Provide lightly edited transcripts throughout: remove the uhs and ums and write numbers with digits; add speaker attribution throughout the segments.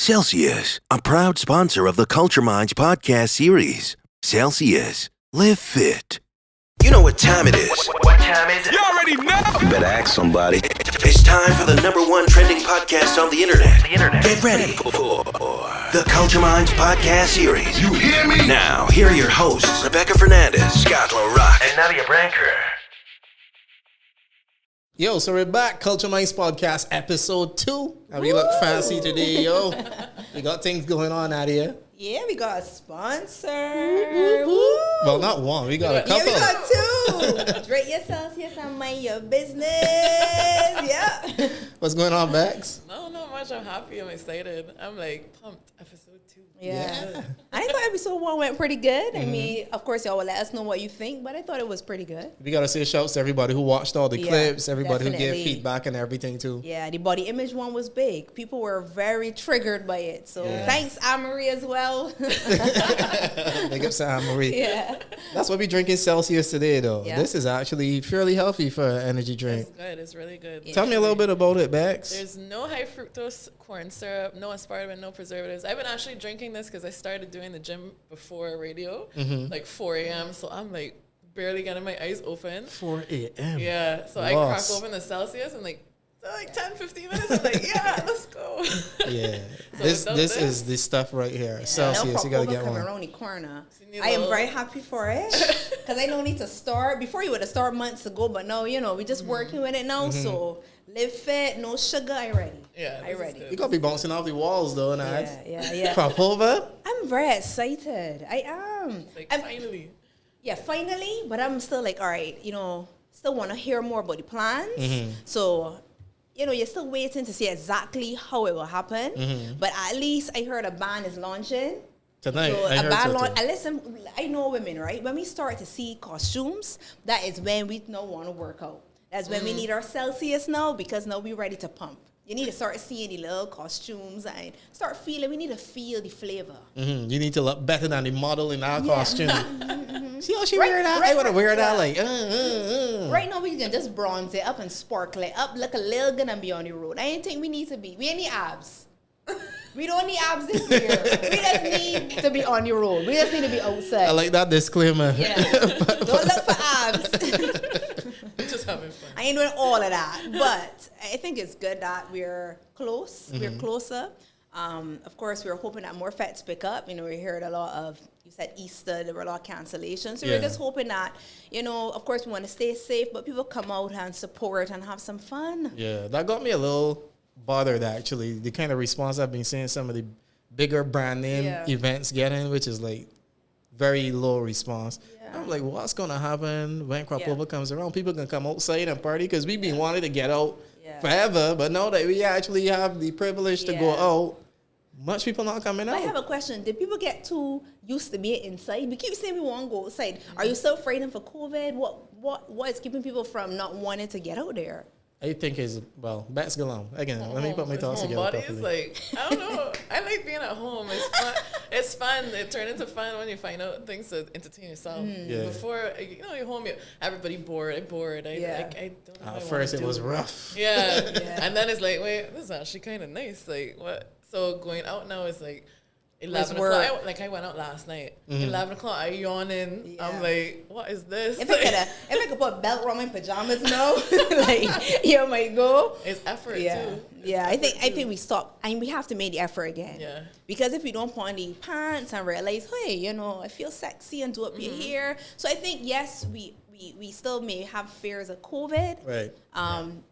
Speaker 1: Celsius, a proud sponsor of the Culture Minds podcast series. Celsius, live fit. You know what time it is. What time is it?
Speaker 2: You already know.
Speaker 1: You better ask somebody. It's time for the #1 trending podcast on the internet. Get ready for the Culture Minds podcast series.
Speaker 2: You hear me?
Speaker 1: Now, here are your hosts, Rebecca Fernandes, Scott Le Roc, and Nadia Brancker.
Speaker 3: Yo, so we're back, Culture Minds Podcast, episode 2. And we look fancy today, yo. We got things going on, Nadia.
Speaker 4: Yeah, we got a sponsor. Woo.
Speaker 3: Well, not one. We got a couple.
Speaker 4: Yeah, we got 2. Drink yourself, yes, and mind your business. Yeah.
Speaker 3: What's going on, Bex?
Speaker 5: No, not much. I'm happy. I'm excited. I'm like pumped. Episode 2.
Speaker 4: Yeah. I thought episode 1 went pretty good. I mean, of course, y'all will let us know what you think, but I thought it was pretty good.
Speaker 3: We got to say shouts to everybody who watched all the clips, everybody
Speaker 4: definitely.
Speaker 3: who gave feedback and everything, too.
Speaker 4: Yeah, the body image one was big. People were very triggered by it. So thanks, Anne-Marie, as well.
Speaker 3: Big up to Anne-Marie.
Speaker 4: Yeah.
Speaker 3: That's what we're drinking Celsius today, though.
Speaker 4: Yeah.
Speaker 3: This is actually fairly healthy for an energy drink.
Speaker 5: It's good. It's really good.
Speaker 4: Yeah.
Speaker 3: Tell me a little bit about it, Bex.
Speaker 5: There's no high fructose corn syrup, no aspartame, no preservatives. I've been actually drinking this because I started doing the gym before radio, like 4 a.m. So I'm like barely getting my eyes open.
Speaker 3: 4 a.m.
Speaker 5: Yeah. So I crack open the Celsius and like 10, 15 minutes. I'm like, yeah, let's go.
Speaker 3: Yeah.
Speaker 5: So
Speaker 3: this is the stuff right here.
Speaker 4: Yeah.
Speaker 3: Celsius, you got to get one.
Speaker 4: Around the corner.
Speaker 5: So
Speaker 4: I am very happy for it because I don't need to start. Before you would have started months ago, but now, you know, we're just working with it now. So live fit, no sugar, I ready.
Speaker 5: Yeah,
Speaker 4: I ready.
Speaker 3: You got to be bouncing off the walls, though, now.
Speaker 4: Yeah.
Speaker 3: Crop over.
Speaker 4: I'm very excited. I am.
Speaker 5: Like,
Speaker 4: finally. Yeah, finally. But I'm still like, all right, you know, still want to hear more about the plans. So, you know, you're still waiting to see exactly how it will happen. But at least I heard a band is launching.
Speaker 3: Tonight,
Speaker 4: So
Speaker 3: I
Speaker 4: a
Speaker 3: heard
Speaker 4: band
Speaker 3: so
Speaker 4: launch.
Speaker 3: too.
Speaker 4: Listen, I know women, right? When we start to see costumes, that is when we don't want to work out. That's when we need our Celsius now, because now we're ready to pump. You need to start seeing the little costumes and start feeling. We need to feel the flavor.
Speaker 3: You need to look better than the model in our costume. See how she
Speaker 4: Right,
Speaker 3: wear that?
Speaker 4: right,
Speaker 3: I want to wear that
Speaker 4: yeah.
Speaker 3: like.
Speaker 4: Right now, we can just bronze it up and sparkle it up, look a little good and be on the road. I ain't think we need to be. We ain't need abs. We don't need abs this year. We just need to be on the road. We just need to be outside.
Speaker 3: I like that disclaimer.
Speaker 4: Yeah. Don't look for abs.
Speaker 5: Just having fun.
Speaker 4: I ain't doing all of that. But I think it's good that we're close. We're closer. Of course, we're hoping that more feds pick up. You know, we heard a lot of, you said Easter, there were a lot of cancellations. So we're just hoping that, you know, of course, we want to stay safe, but people come out and support and have some fun.
Speaker 3: Yeah, that got me a little bothered, actually. The kind of response I've been seeing some of the bigger brand name events getting, which is like very low response. Yeah. I'm like, what's going to happen when crop over comes around? People can come outside and party because we've been wanting to get out forever, but now that we actually have the privilege to go out, much people not coming out.
Speaker 4: I have a question. Did people get too used to being inside? We keep saying we want to go outside. Are you still afraid for COVID? What is keeping people from not wanting to get out there?
Speaker 3: I think is, well, Bex go on. Again, let me put my thoughts
Speaker 5: Home
Speaker 3: together
Speaker 5: body
Speaker 3: properly.
Speaker 5: is like, I don't know. I like being at home. It's fun. It's fun. It turned into fun when you find out things to entertain yourself.
Speaker 3: Yeah.
Speaker 5: Before, you know, you're home, everybody bored. I'm bored. I don't know what I
Speaker 3: At first,
Speaker 5: wanna
Speaker 3: it was
Speaker 5: do.
Speaker 3: rough.
Speaker 5: Yeah. And then it's like, wait, this is actually kind of nice. Like, what? So going out now is like 11 o'clock. I went out last night. 11 o'clock, I yawning.
Speaker 4: Yeah.
Speaker 5: I'm like, what is this?
Speaker 4: If I could put belt around my pajamas now, like, you might go.
Speaker 5: It's effort too.
Speaker 4: Yeah, I think we stop, and we have to make the effort again.
Speaker 5: Yeah.
Speaker 4: Because if we don't put on the pants and realize, hey, you know, I feel sexy and do up your hair. So I think, yes, we still may have fears of COVID.
Speaker 3: Right.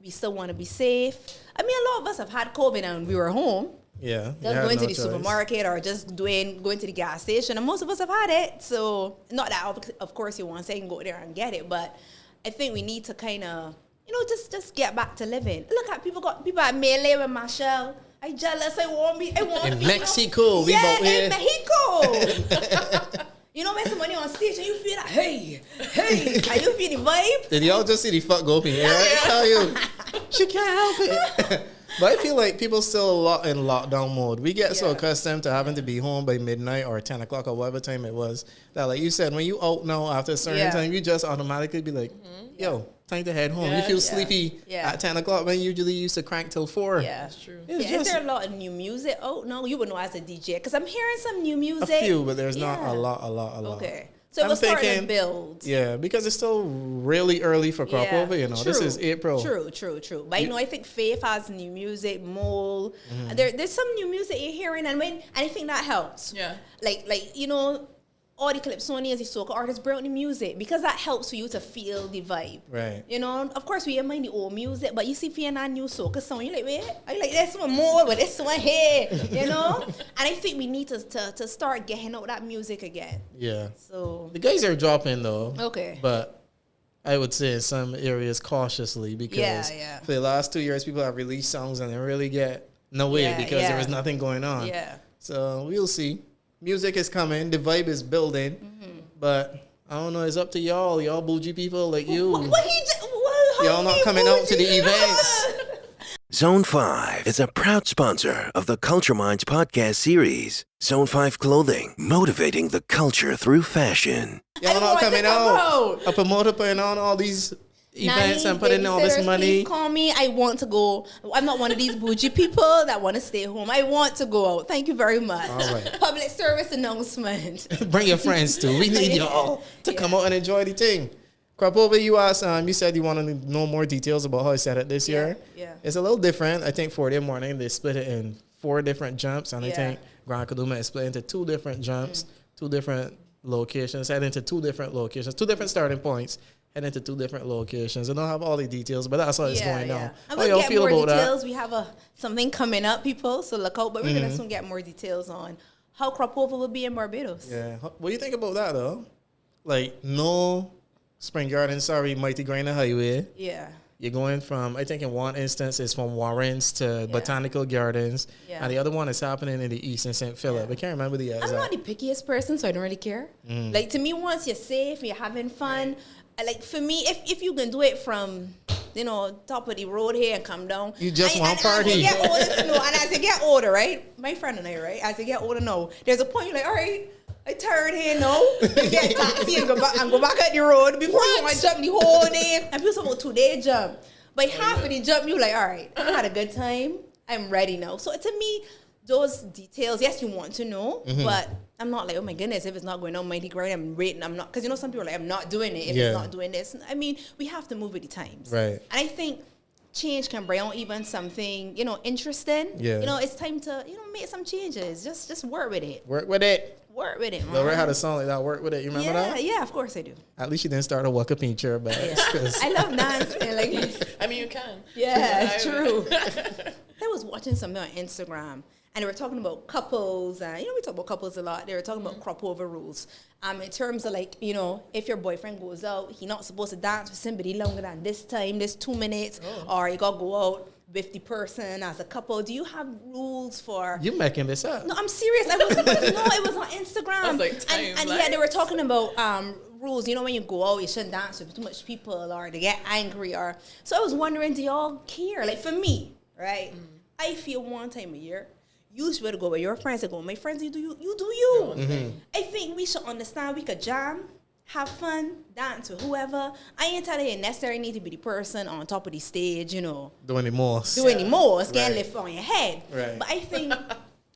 Speaker 4: We still want to be safe. I mean, a lot of us have had COVID and we were home.
Speaker 3: Yeah.
Speaker 4: Just going to the supermarket or just going to the gas station. And most of us have had it. So, not that, of course, you want to say you can go there and get it. But I think we need to kind of, you know, just get back to living. Look at people at Melee with Marshall. I jealous. I want
Speaker 3: in Mexico. We both here.
Speaker 4: In Mexico. You know when somebody on stage and you feel like, hey, and you feel the vibe?
Speaker 3: Did y'all just see the fuck go up in here? I tell you, she can't help it. But I feel like people still a lot in lockdown mode. We get so accustomed to having to be home by midnight or 10 o'clock or whatever time it was that, like you said, when you out now after a certain time, you just automatically be like, yo, time to head home. You feel sleepy at 10 o'clock when you usually used to crank till 4.
Speaker 4: Yeah,
Speaker 5: that's true.
Speaker 4: Is there a lot of new music? Oh, no, you would know as a DJ because I'm hearing some new music.
Speaker 3: A few, but there's not a lot.
Speaker 4: Okay. So we're starting to build.
Speaker 3: Yeah, because it's still really early for crop over, you know. True. This is April.
Speaker 4: True. But you know, I think Faith has new music, Mole. There's some new music you're hearing, and I think that helps.
Speaker 5: Yeah.
Speaker 4: Like you know, all the Calypsonians, the soca artists bring the music because that helps for you to feel the vibe.
Speaker 3: Right.
Speaker 4: You know, of course, we hear mind the old music, but you see if you're not new soca song, you're like, wait, I like this one more, but this one here, you know? And I think we need to start getting out that music again.
Speaker 3: Yeah.
Speaker 4: So
Speaker 3: the guys are dropping, though.
Speaker 4: Okay.
Speaker 3: But I would say in some areas cautiously because for the last 2 years, people have released songs and they really get nowhere because there was nothing going on.
Speaker 4: Yeah.
Speaker 3: So we'll see. Music is coming. The vibe is building. But I don't know. It's up to y'all. Y'all bougie people like you. Y'all not coming out to the events.
Speaker 1: Zone 5 is a proud sponsor of the Culture Minds podcast series. Zone 5 Clothing, motivating the culture through fashion.
Speaker 3: Y'all not coming out. A promoter putting on all these events and putting all this money.
Speaker 4: Please call me. I want to go. I'm not one of these bougie people that want to stay home. I want to go out. Thank you very much.
Speaker 3: All right.
Speaker 4: Public service announcement.
Speaker 3: Bring your friends too. We need y'all to come out and enjoy the thing. Crop over, you asked, you said you want to know more details about how I set it this year.
Speaker 4: Yeah.
Speaker 3: It's a little different. I think for their morning, they split it in 4 different jumps. And I think Grand Kaduma is split into 2 different jumps, 2 different locations, head into 2 different locations, 2 different starting points. Head into 2 different locations. I don't have all the details, but that's how it's going now.
Speaker 4: I'm
Speaker 3: How
Speaker 4: going
Speaker 3: y'all
Speaker 4: to get
Speaker 3: feel
Speaker 4: more
Speaker 3: about
Speaker 4: details.
Speaker 3: that?
Speaker 4: We have something coming up, people, so look out. But we're going to soon get more details on how crop over will be in Barbados.
Speaker 3: Yeah. What do you think about that, though? Like, no Spring Garden, Mighty Grinder Highway.
Speaker 4: Yeah.
Speaker 3: You're going from, I think in one instance, it's from Warrens to Botanical Gardens. Yeah. And the other one is happening in the east in St. Philip. I can't remember the exact.
Speaker 4: I'm not the pickiest person, so I don't really care. Like, to me, once you're safe, you're having fun. Like, for me, if you can do it from, you know, top of the road here and come down.
Speaker 3: You just want to party.
Speaker 4: And as you get older, right? My friend and I, right? As you get older, no. There's a point you're like, all right, I tired here, no. You get a taxi and go back at the road before you want to jump the whole day. And people say, well, 2-day jump. But half of the jump, you're like, all right, I had a good time. I'm ready now. So to me, those details, yes, you want to know, but I'm not like, oh my goodness, if it's not going on Mighty Grind, I'm rating, I'm not, because you know, some people are like, I'm not doing it if it's not doing this. I mean, we have to move with the times.
Speaker 3: Right.
Speaker 4: And I think change can bring out even something, you know, interesting. Yeah. You know, it's time to, you know, make some changes. Just work with it.
Speaker 3: Work with it.
Speaker 4: Work with it, man.
Speaker 3: Lil Ray had a song like that, Work With It. You remember that?
Speaker 4: Yeah, of course I do.
Speaker 3: At least you didn't start a Waka Pincher, but
Speaker 4: I love dancing. Like,
Speaker 5: I mean, you can.
Speaker 4: Yeah, it's true. I was watching something on Instagram, and they were talking about couples, and you know, we talk about couples a lot. They were talking about crop over rules. In terms of, like, you know, if your boyfriend goes out, he's not supposed to dance with somebody longer than this time, this 2 minutes, or you got to go out with the person as a couple. Do you have rules for...
Speaker 3: You making this up.
Speaker 4: No, I'm serious. It was on Instagram.
Speaker 5: I was like,
Speaker 4: and they were talking about rules. You know, when you go out, you shouldn't dance with too much people, or they get angry, or... So I was wondering, do y'all care? Like, for me, right? I feel one time a year, you should go with your friends. I go with my friends. You do you. I think we should understand we could jam, have fun, dance with whoever. I ain't telling you necessarily need to be the person on top of the stage, you know.
Speaker 3: Doing the most.
Speaker 4: It's getting lift on your head.
Speaker 3: Right.
Speaker 4: But I think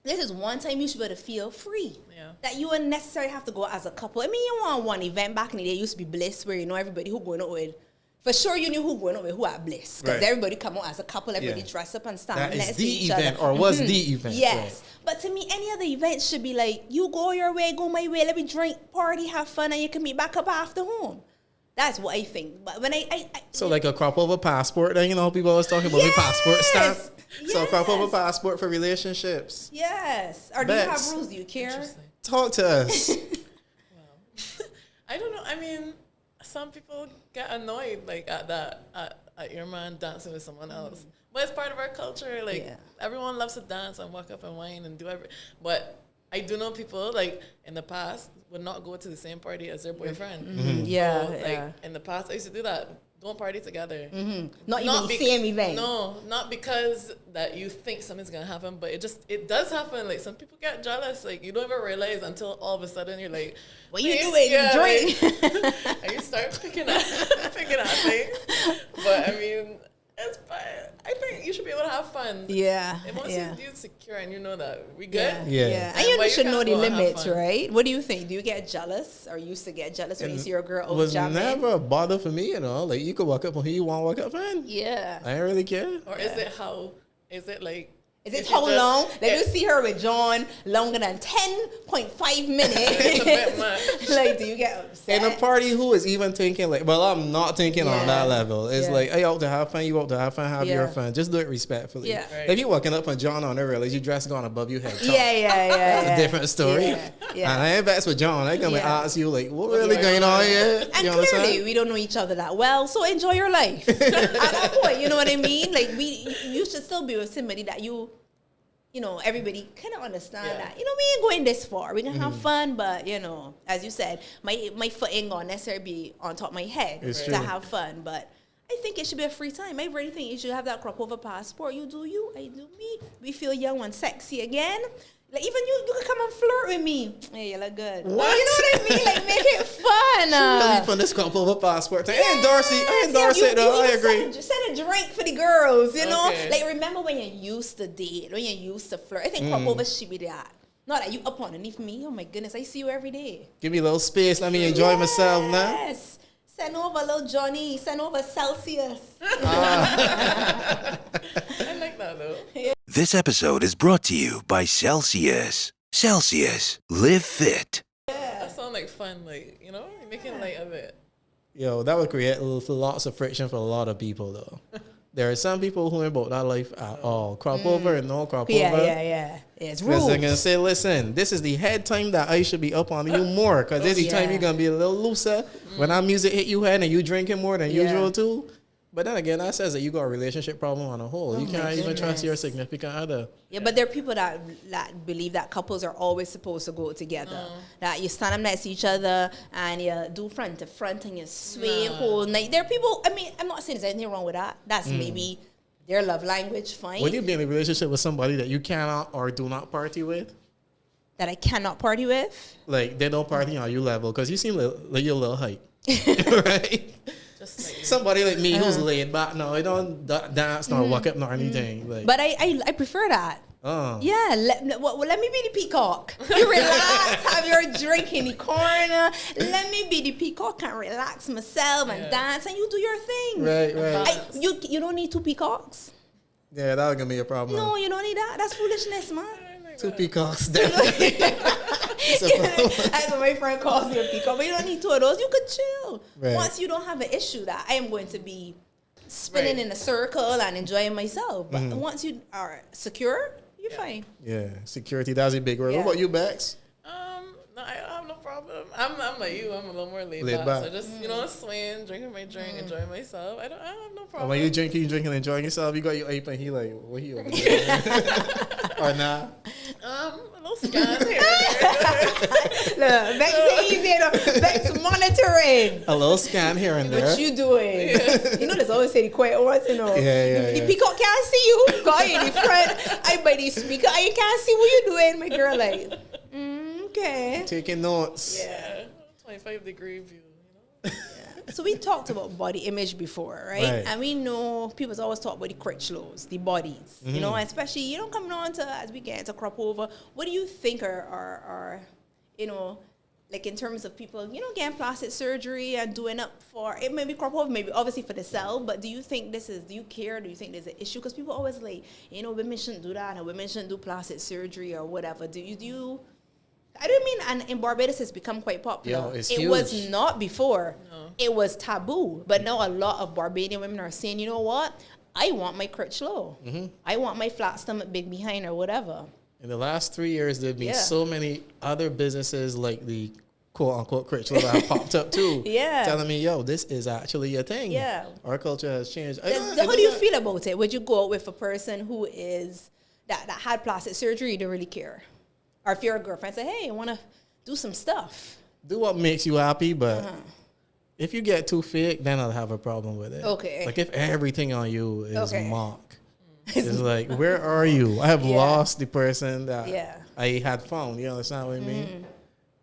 Speaker 4: this is one time you should be able to feel free. Yeah. That you wouldn't necessarily have to go as a couple. I mean, you want one event back in the day, it used to be Bliss, where you know everybody who going out with. For sure, you knew who going on with who at Bliss. Because everybody come out as a couple, everybody dress up and stand
Speaker 3: that
Speaker 4: next
Speaker 3: is
Speaker 4: to
Speaker 3: the
Speaker 4: each
Speaker 3: event,
Speaker 4: other.
Speaker 3: or was the event.
Speaker 4: Yes.
Speaker 3: Right.
Speaker 4: But to me, any other event should be like, you go your way, go my way, let me drink, party, have fun, and you can meet back up after home. That's what I think. But when I
Speaker 3: so like a crop over passport, then, you know, people always talking about the passport stamp. So crop over passport for relationships.
Speaker 4: Yes. Or do you have rules? Do you care?
Speaker 3: Talk to us.
Speaker 5: I don't know. I mean, some people get annoyed like at your man dancing with someone else. But it's part of our culture. Like everyone loves to dance and walk up and whine and do everything. But I do know people like in the past would not go to the same party as their boyfriend.
Speaker 4: So,
Speaker 5: in the past I used to do that. don't party together.
Speaker 4: Not even the same event.
Speaker 5: No, not because that you think something's gonna happen, but it does happen. Like some people get jealous. Like you don't even realize until all of a sudden you're like,
Speaker 4: what you doing? Drink.
Speaker 5: Like, and you start picking at things. But I mean, it's fine. I think you should be able to have fun.
Speaker 4: Yeah.
Speaker 5: And once you're secure and you know that we good.
Speaker 3: Yeah.
Speaker 4: And you should know the limits, right? What do you think? Do you get jealous or used to get jealous when you see your girl over jamming?
Speaker 3: It was never a bother for me, Like you could walk up on who you want to walk up on.
Speaker 4: Yeah.
Speaker 3: I ain't really care.
Speaker 5: Or is it like...
Speaker 4: Is it how long? Like you see her with John longer than 10.5 minutes.
Speaker 5: It's a bit much.
Speaker 4: Like, do you get upset?
Speaker 3: In a party, who is even thinking like, well, I'm not thinking on that level. It's like, hey, you out to have fun, you out to have fun, have your fun. Just do it respectfully.
Speaker 4: Yeah.
Speaker 5: Right.
Speaker 3: If you walking up on John on the realize you dress gone above your head.
Speaker 4: Yeah.
Speaker 3: That's a different story.
Speaker 4: Yeah.
Speaker 3: And I ain't vexed with John. I come and ask you like, what really going on here?
Speaker 4: And clearly, we don't know each other that well, so enjoy your life. At that point, you know what I mean? Like you should still be with somebody that everybody kind of understand that, we ain't going this far. We can have fun, but, as you said, my foot ain't going to necessarily be on top of my head to have fun. But I think it should be a free time. I really think you should have that crop over passport. You do you, I do me. We feel young and sexy again. Like, even you can come and flirt with me. Hey, you look good.
Speaker 3: What?
Speaker 4: You know what I mean? Like, make it fun.
Speaker 3: Really from this crop over passport thing. I endorse it though. I agree.
Speaker 4: Send a drink for the girls, you know?
Speaker 5: Okay.
Speaker 4: Like, remember when you used to date, when you used to flirt. I think crop over should be that. Not that you up underneath me. Oh, my goodness. I see you every day.
Speaker 3: Give me a little space. Let me enjoy myself now.
Speaker 4: Yes. Send over little Johnny. Send over Celsius.
Speaker 5: I like that, though.
Speaker 1: This episode is brought to you by Celsius. Celsius. Live fit.
Speaker 5: That sounds like fun, like, you're making light of it.
Speaker 3: Yo, that would create lots of friction for a lot of people, though. There are some people who ain't about that life at all. Crop over and no crop over.
Speaker 4: Yeah. It's rules.
Speaker 3: They're going to say, listen, this is the head time that I should be up on you more. Because this is the time you're going to be a little looser. When our music hit you head and you drinking more than usual, too. But then again, that says that you got a relationship problem on a whole. You can't even trust your significant other.
Speaker 4: Yeah, but there are people that believe that couples are always supposed to go together. That you stand up next to each other and you do front to front and you sway whole night. There are people, I'm not saying there's anything wrong with that. That's maybe their love language, fine.
Speaker 3: Would you be in a relationship with somebody that you cannot or do not party with?
Speaker 4: That I cannot party with?
Speaker 3: Like, they don't party on your level because you seem like you're a little hype. Right? Somebody like me who's laid back, no, I don't dance nor walk up nor anything. Like,
Speaker 4: but I prefer that. Yeah, let me be the peacock. You relax, have your drink in the corner. Let me be the peacock and relax myself and dance, and you do your thing.
Speaker 3: Right.
Speaker 4: You don't need two peacocks.
Speaker 3: Yeah, that was gonna be a problem.
Speaker 4: No, you don't need that. That's foolishness, man.
Speaker 3: Two peacocks, definitely.
Speaker 4: That's what my friend calls me, a peacock. But you don't need two of those. You could chill.
Speaker 3: Right.
Speaker 4: Once you don't have an issue that I am going to be spinning in a circle and enjoying myself. But once you are secure, you're fine.
Speaker 3: Yeah, security, that's a big word.
Speaker 4: Yeah.
Speaker 3: What about you, Bex?
Speaker 5: No, I don't have no problem. I'm like you. I'm a little more laid back. So just, swaying, drinking my drink, enjoying myself. I don't have no problem.
Speaker 3: And when you drinking, enjoying yourself, you got your ape and he like, what he over there? Or nah?
Speaker 5: A little scan here.
Speaker 4: Look, Bex is easy. Bex monitoring.
Speaker 3: A little scan here and there.
Speaker 4: What you doing? You know, there's always say the quiet ones,
Speaker 3: Yeah.
Speaker 4: The peacock can't see you. Go in the front. I by the speaker. I can't see what you doing. My girl like, okay.
Speaker 3: Taking notes.
Speaker 5: Yeah. 25-degree view,
Speaker 4: So we talked about body image before, right? And we know people's always talk about the crotch-lows, the bodies, especially, coming on to, as we get into crop over, what do you think are like in terms of people, getting plastic surgery and doing up for, it may be crop over, maybe obviously for the self, but do you think do you care? Do you think there's an issue? Because people always like, women shouldn't do that and women shouldn't do plastic surgery or whatever. Do you I don't mean, and in Barbados it's become quite popular.
Speaker 3: It's
Speaker 4: it
Speaker 3: huge.
Speaker 4: was not before.
Speaker 5: No.
Speaker 4: It was taboo. But now a lot of Barbadian women are saying, you know what? I want my crotch low. I want my flat stomach big behind or whatever.
Speaker 3: In the last 3 years, there have been so many other businesses like the quote-unquote crotch low that have popped up too. Telling me, yo, this is actually a thing.
Speaker 4: Yeah.
Speaker 3: Our culture has changed.
Speaker 4: How do you feel about it? Would you go out with a person who is, that had plastic surgery, you don't really care? Or if you're a girlfriend, say, hey, I want to do some stuff.
Speaker 3: Do what makes you happy, but If you get too fake, then I'll have a problem with it.
Speaker 4: Okay.
Speaker 3: Like if everything on you is mock, it's like, where are you? I have lost the person that I had found. You understand what I mean?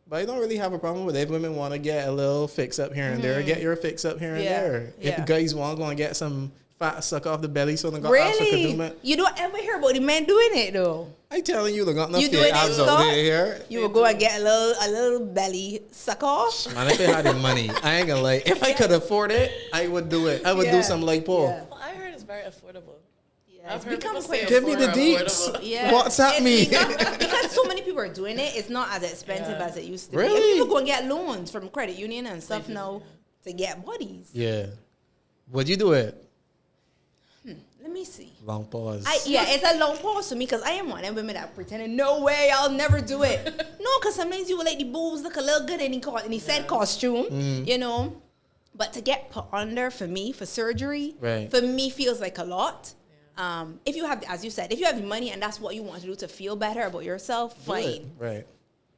Speaker 3: But I don't really have a problem with it. If women want to get a little fix up here and there, get your fix up here and there. If guys want to go and get some fat suck off the belly so they got abs so can do it.
Speaker 4: You don't ever hear about the men doing it though.
Speaker 3: I telling you, they got no
Speaker 4: You
Speaker 3: fake abs out there here.
Speaker 4: You would go and get a little belly suck off.
Speaker 3: Man, if I had the money, I ain't gonna lie. If I could afford it, I would do it. I would do some like Paul.
Speaker 5: Well, I heard it's very affordable.
Speaker 4: I've heard people say
Speaker 3: give me the deets. What's that mean?
Speaker 4: Because so many people are doing it, it's not as expensive as it used to be. And people go and get loans from credit union and stuff now to get bodies.
Speaker 3: Yeah. Would you do it?
Speaker 4: Let me see.
Speaker 3: Long pause.
Speaker 4: It's a long pause for me because I am one of them women that pretending, no way, I'll never do it. No, because sometimes you will like the boobs look a little good in the said costume, you know. But to get put under for me, for surgery, for me feels like a lot. If you have, as you said, if you have the money and that's what you want to do to feel better about yourself, fine.
Speaker 3: Right.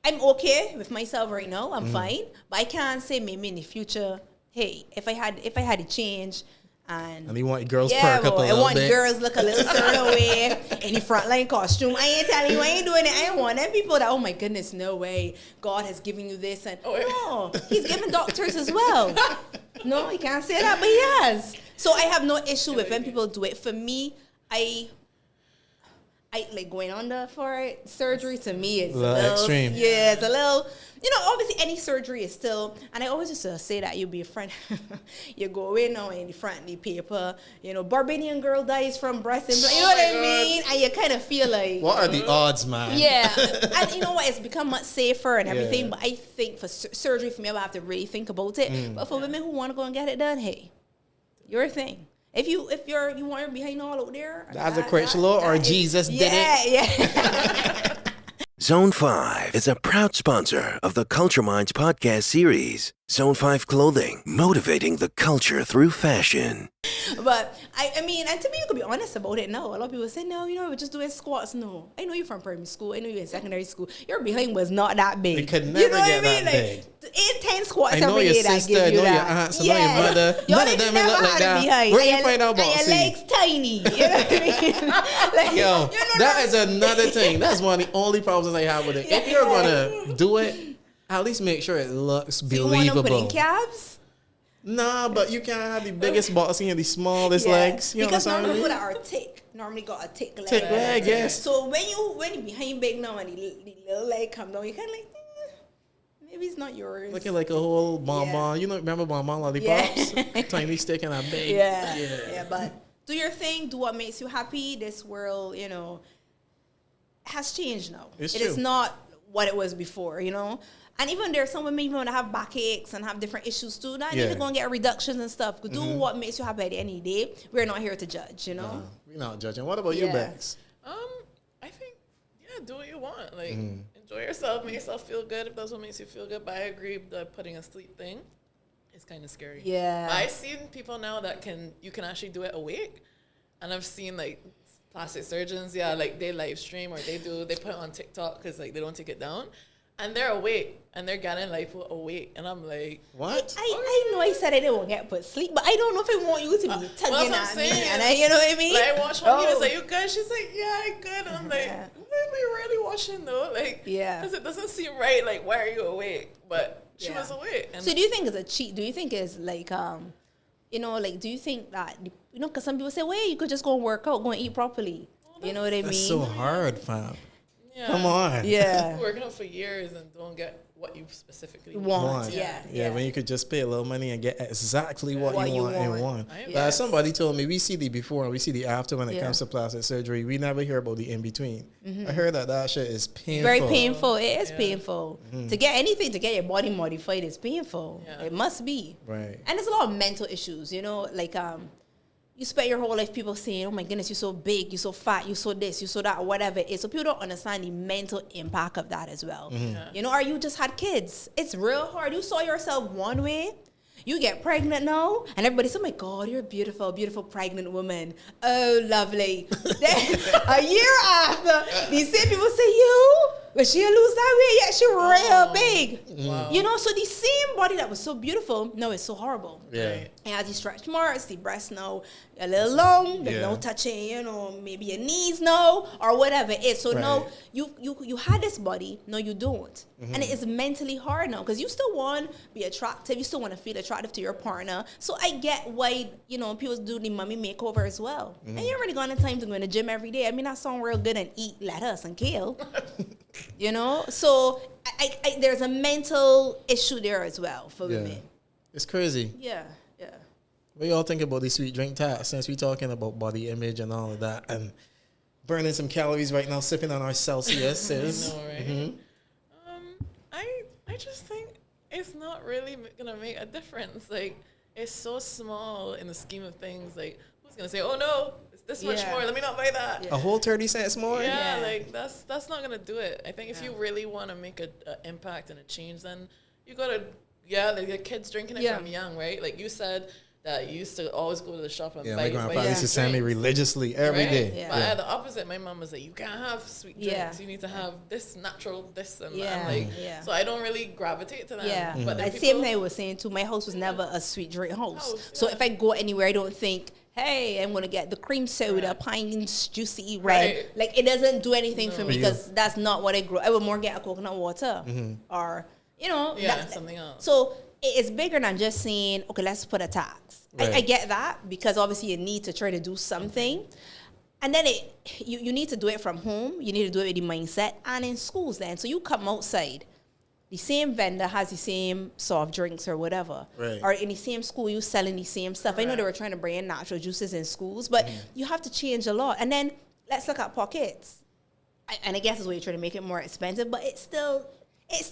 Speaker 4: I'm okay with myself right now. I'm fine, but I can't say maybe in the future. Hey, if I had a change, and
Speaker 3: you want girls perk up a little bit.
Speaker 4: I want girls look a little certain way in the frontline costume. I ain't telling you, I ain't doing it. I ain't want them people that, oh my goodness, no way. God has given you this, and no, He's given doctors as well. No, you can't say that, but He has. So I have no issue with when people do it. For me, I like going under for it. Surgery to me is a little
Speaker 3: extreme.
Speaker 4: Yeah, it's a little, you know, obviously any surgery is still, and I always used to say that you'll be a friend. You go in now in the front of the paper, you know, Barbadian girl dies from breast implant, you know what I mean? And you kind of feel like,
Speaker 3: what are the odds, man?
Speaker 4: Yeah, and you know what, it's become much safer and everything, but I think for surgery, for me, I would have to really think about it. But for women who want to go and get it done, hey, your thing. If you want your behind all out there,
Speaker 3: that's a Christ law or Jesus did it.
Speaker 4: Yeah.
Speaker 1: Zone 5 is a proud sponsor of the Culture Minds podcast series. Zone 5 Clothing, motivating the culture through fashion.
Speaker 4: But I mean, and to me, you could be honest about it. No, a lot of people say, no, you know, we're just doing squats. No, I know you're from primary school. I know you're in secondary school. Your behind was not that big.
Speaker 3: It could never get that big.
Speaker 4: 10 squats every
Speaker 3: your
Speaker 4: day
Speaker 3: sister,
Speaker 4: that give you
Speaker 3: I know
Speaker 4: that.
Speaker 3: your aunts, I know your mother. None of them look like that. Where you find out about?
Speaker 4: And your legs tiny. You know what I mean? Like,
Speaker 3: yo, that is another thing. That's one of the only problems I have with it. If you're gonna do it, at least make sure it looks believable.
Speaker 4: You want to put in calves?
Speaker 3: Nah, but you can't have the biggest boxing and the smallest legs. You
Speaker 4: because
Speaker 3: know what I'm
Speaker 4: people
Speaker 3: saying?
Speaker 4: that are thick normally got a thick leg.
Speaker 3: Thick leg, yes.
Speaker 4: So when you behind big now and the little leg come down, you kind of like, maybe it's not yours.
Speaker 3: Looking like a whole bonbon. You know, remember bonbon lollipops? Tiny stick and a big.
Speaker 4: Yeah. But do your thing. Do what makes you happy. This world, you know, has changed now. It is not what it was before, you know. And even there's some women even that have backaches and have different issues too. Now you need to go and get reductions and stuff. Do what makes you happy at the end of the day. We're not here to judge, you know.
Speaker 3: We're not judging. What about you, Bex?
Speaker 5: I think, do what you want. Like, enjoy yourself, make yourself feel good if that's what makes you feel good. But I agree that putting a sleep thing is kind of scary.
Speaker 4: Yeah.
Speaker 5: But I've seen people now that you can actually do it awake. And I've seen, like, plastic surgeons, like, they live stream or they put it on TikTok because, like, they don't take it down. And they're awake, and they're getting lipo awake, and I'm like,
Speaker 3: what?
Speaker 4: I know I said I didn't want to get put sleep, but I don't know if I want you to be tugging at me, and you know what I mean?
Speaker 5: Like, I watched one, he was like, you good? She's like, yeah, I'm good. And I'm like, what are we really watching though? Like, because it doesn't seem right. Like, why are you awake? But she was awake. And
Speaker 4: so do you think it's a cheat? Do you think it's like, you know, like, do you think that, you know, because some people say, well, you could just go and work out, go and eat properly. You know what I mean?
Speaker 3: That's so hard, fam.
Speaker 5: Yeah.
Speaker 3: Come on.
Speaker 4: Yeah.
Speaker 5: Working out for years and don't get what you specifically
Speaker 4: want.
Speaker 3: Yeah, when you could just pay a little money and get exactly what you want in one.
Speaker 4: Yes.
Speaker 3: Somebody told me, we see the before and we see the after when it comes to plastic surgery. We never hear about the in-between. I heard that shit is painful.
Speaker 4: Very painful. It is painful. To get anything, to get your body modified is painful. It must be.
Speaker 3: Right.
Speaker 4: And there's a lot of mental issues, you know, like, you spend your whole life people saying, oh my goodness, you're so big, you're so fat, you're so this, you're so that, whatever it is. So people don't understand the mental impact of that as well. You know, or you just had kids. It's real hard. You saw yourself one way, you get pregnant now, and everybody says, oh my God, you're a beautiful, beautiful pregnant woman. Oh, lovely. Then a year after, these same people say, but she lose that weight, yeah, she real big.
Speaker 5: Wow.
Speaker 4: You know, so the same body that was so beautiful, no, it's so horrible.
Speaker 3: Yeah.
Speaker 4: And as you stretch marks, the breasts now a little long, there's no touching, you know, maybe your knees now, or whatever it is. So now you had this body, no, you don't. And it is mentally hard now, because you still want to be attractive, you still want to feel attractive to your partner. So I get why, you know, people do the mommy makeover as well. And you already got the time to go in the gym every day. I mean, that sound real good and eat lettuce and kale. You know? So I there's a mental issue there as well for women.
Speaker 3: It's crazy.
Speaker 4: Yeah.
Speaker 3: What y'all think about the sweet drink tax, since we're talking about body image and all of that, and burning some calories right now, sipping on our Celsius?
Speaker 5: I know, right? I just think it's not really gonna make a difference. Like, it's so small in the scheme of things. Like, who's gonna say, "Oh no, it's this much more. Let me not buy that."
Speaker 3: A whole 30 cents more.
Speaker 5: Yeah, like that's not gonna do it. I think if you really want to make an impact and a change, then you gotta like your kids drinking it from young, right? Like you said, that you used to always go to the shop and buy.
Speaker 3: My grandfather used to send me religiously every day.
Speaker 5: Yeah. But I had the opposite. My mom was like, you can't have sweet drinks. You need to have this natural, this and that. Like, so I don't really gravitate to that.
Speaker 4: Yeah.
Speaker 5: But
Speaker 4: the same thing I was saying too. My house was never a sweet drink house. So if I go anywhere, I don't think, hey, I'm going to get the cream soda, Pines Juicy Red. Like, it doesn't do anything for me, because that's not what I grew. I would more get a coconut water or, you know.
Speaker 5: Something else.
Speaker 4: So it's bigger than just saying, okay, let's put a tax. I get that, because obviously you need to try to do something. And then you need to do it from home. You need to do it with the mindset. And in schools then. So you come outside. The same vendor has the same soft drinks or whatever. Or in the same school, you selling the same stuff. I know they were trying to bring in natural juices in schools, but you have to change a lot. And then let's look at pockets. And I guess that's why you're trying to make it more expensive, but it's still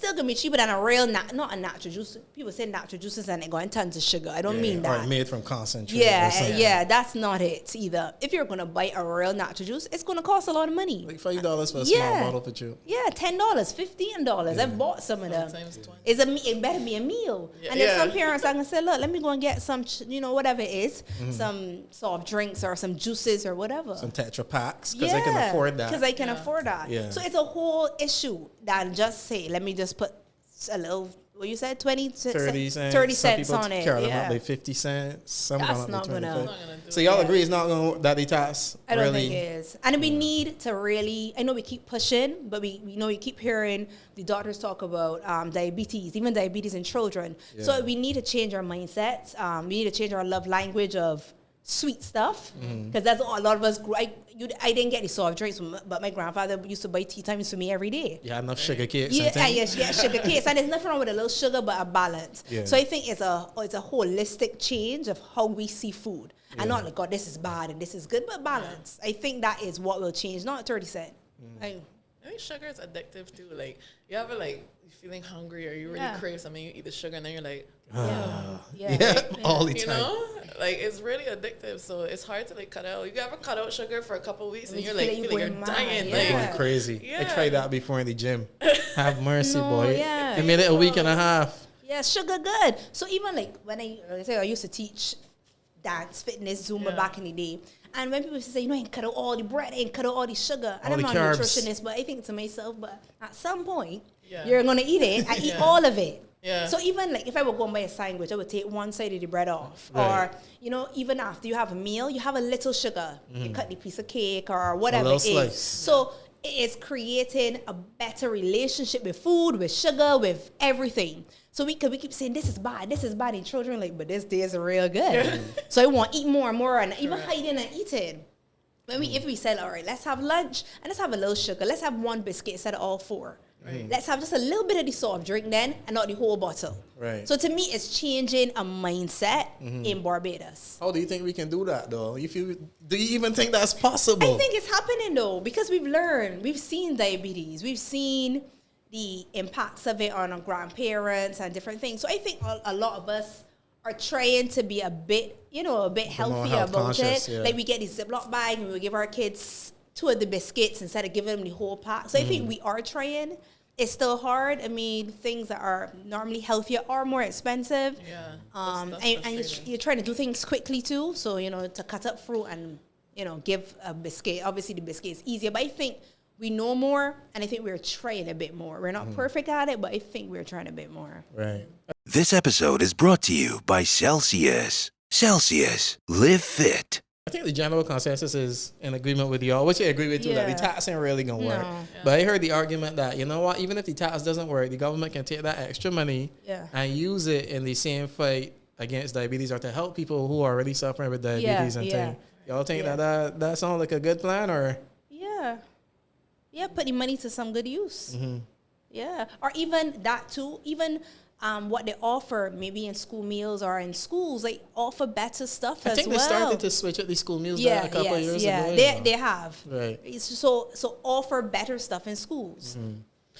Speaker 4: gonna be cheaper than a real, not a natural juice. People say natural juices and they go in tons of sugar. I don't mean that.
Speaker 3: Or made from concentrate.
Speaker 4: Yeah, that's not it either. If you're gonna buy a real natural juice, it's gonna cost a lot of money.
Speaker 3: Like $5 for a small bottle for you.
Speaker 4: Yeah, $10, $15. I've bought some of them. It better be a meal. And then some parents are gonna say, look, let me go and get some, whatever it is, some soft drinks or some juices or whatever.
Speaker 3: Some Tetra Packs, because I can afford that.
Speaker 4: Because I can afford that. So it's a whole issue than just say, let me just put a little, what you said, 30 cents on it.
Speaker 3: Like 50 cents. Some
Speaker 4: That's not gonna.
Speaker 3: So y'all agree it's not gonna that the tax?
Speaker 4: I don't think it is. And we need to really, I know we keep pushing, but we know we keep hearing the doctors talk about diabetes, even diabetes in children. So we need to change our mindsets. We need to change our love language of sweet stuff, because that's all a lot of us grew. I didn't get the soft drinks, but my grandfather used to buy tea times for me every day.
Speaker 3: Yeah, enough sugar cakes.
Speaker 4: Sugar cakes, and there's nothing wrong with a little sugar, but a balance. So I think it's a holistic change of how we see food, and not like, God, this is bad and this is good, but balance. I think that is what will change, not 30 cents.
Speaker 5: I think sugar is addictive too. Like, you ever you're feeling hungry or you really crave something, you eat the sugar and then you're like,
Speaker 3: all the time.
Speaker 5: You know, like, it's really addictive. So it's hard to cut out. You ever cut out sugar for a couple of weeks and you're like, you're dying.
Speaker 3: Going crazy. I tried that before in the gym. Have mercy, boy. I made it a week and a half.
Speaker 4: Yeah, sugar good. So even when I used to teach dance, fitness, Zumba back in the day. And when people say, I ain't cut out all the bread, I ain't cut out all the sugar. And I'm not a nutritionist, but I think to myself, but at some point, you're going to eat it. I eat all of it. So even if I were going to buy a sandwich, I would take one side of the bread off. Or, even after you have a meal, you have a little sugar. You cut the piece of cake or whatever it is. Slice. So it is creating a better relationship with food, with sugar, with everything. So we keep saying, this is bad, and children but this day is real good. So I want to eat more and more, and even hiding and eating. If we said, all right, let's have lunch, and let's have a little sugar, let's have one biscuit instead of all four. Let's have just a little bit of the soft drink then, and not the whole bottle. So to me, it's changing a mindset in Barbados.
Speaker 3: How do you think we can do that, though? Do you even think that's possible?
Speaker 4: I think it's happening, though, because we've learned. We've seen diabetes. We've seen the impacts of it on our grandparents and different things. So I think a lot of us are trying to be a bit healthier about it. Like, we get this Ziploc bag and we give our kids 2 of the biscuits instead of giving them the whole pack. So I think we are trying. It's still hard. I mean, things that are normally healthier are more expensive. And you're trying to do things quickly too. So, to cut up fruit and, give a biscuit. Obviously, the biscuit is easier. But I think we know more, and I think we're trying a bit more. We're not perfect at it, but I think we're trying a bit more.
Speaker 3: Right.
Speaker 1: This episode is brought to you by Celsius. Celsius, live fit.
Speaker 3: I think the general consensus is in agreement with y'all, which I agree with too, that the tax ain't really going to work. But I heard the argument that, you know what, even if the tax doesn't work, the government can take that extra money and use it in the same fight against diabetes or to help people who are already suffering with diabetes and things. Y'all think that sounds like a good plan or?
Speaker 4: Yeah, put the money to some good use. Yeah, or even that too, even what they offer maybe in school meals or in schools, they offer better stuff as well.
Speaker 3: I think they started to switch up the school meals a couple of years ago.
Speaker 4: They have.
Speaker 3: Right.
Speaker 4: So offer better stuff in schools.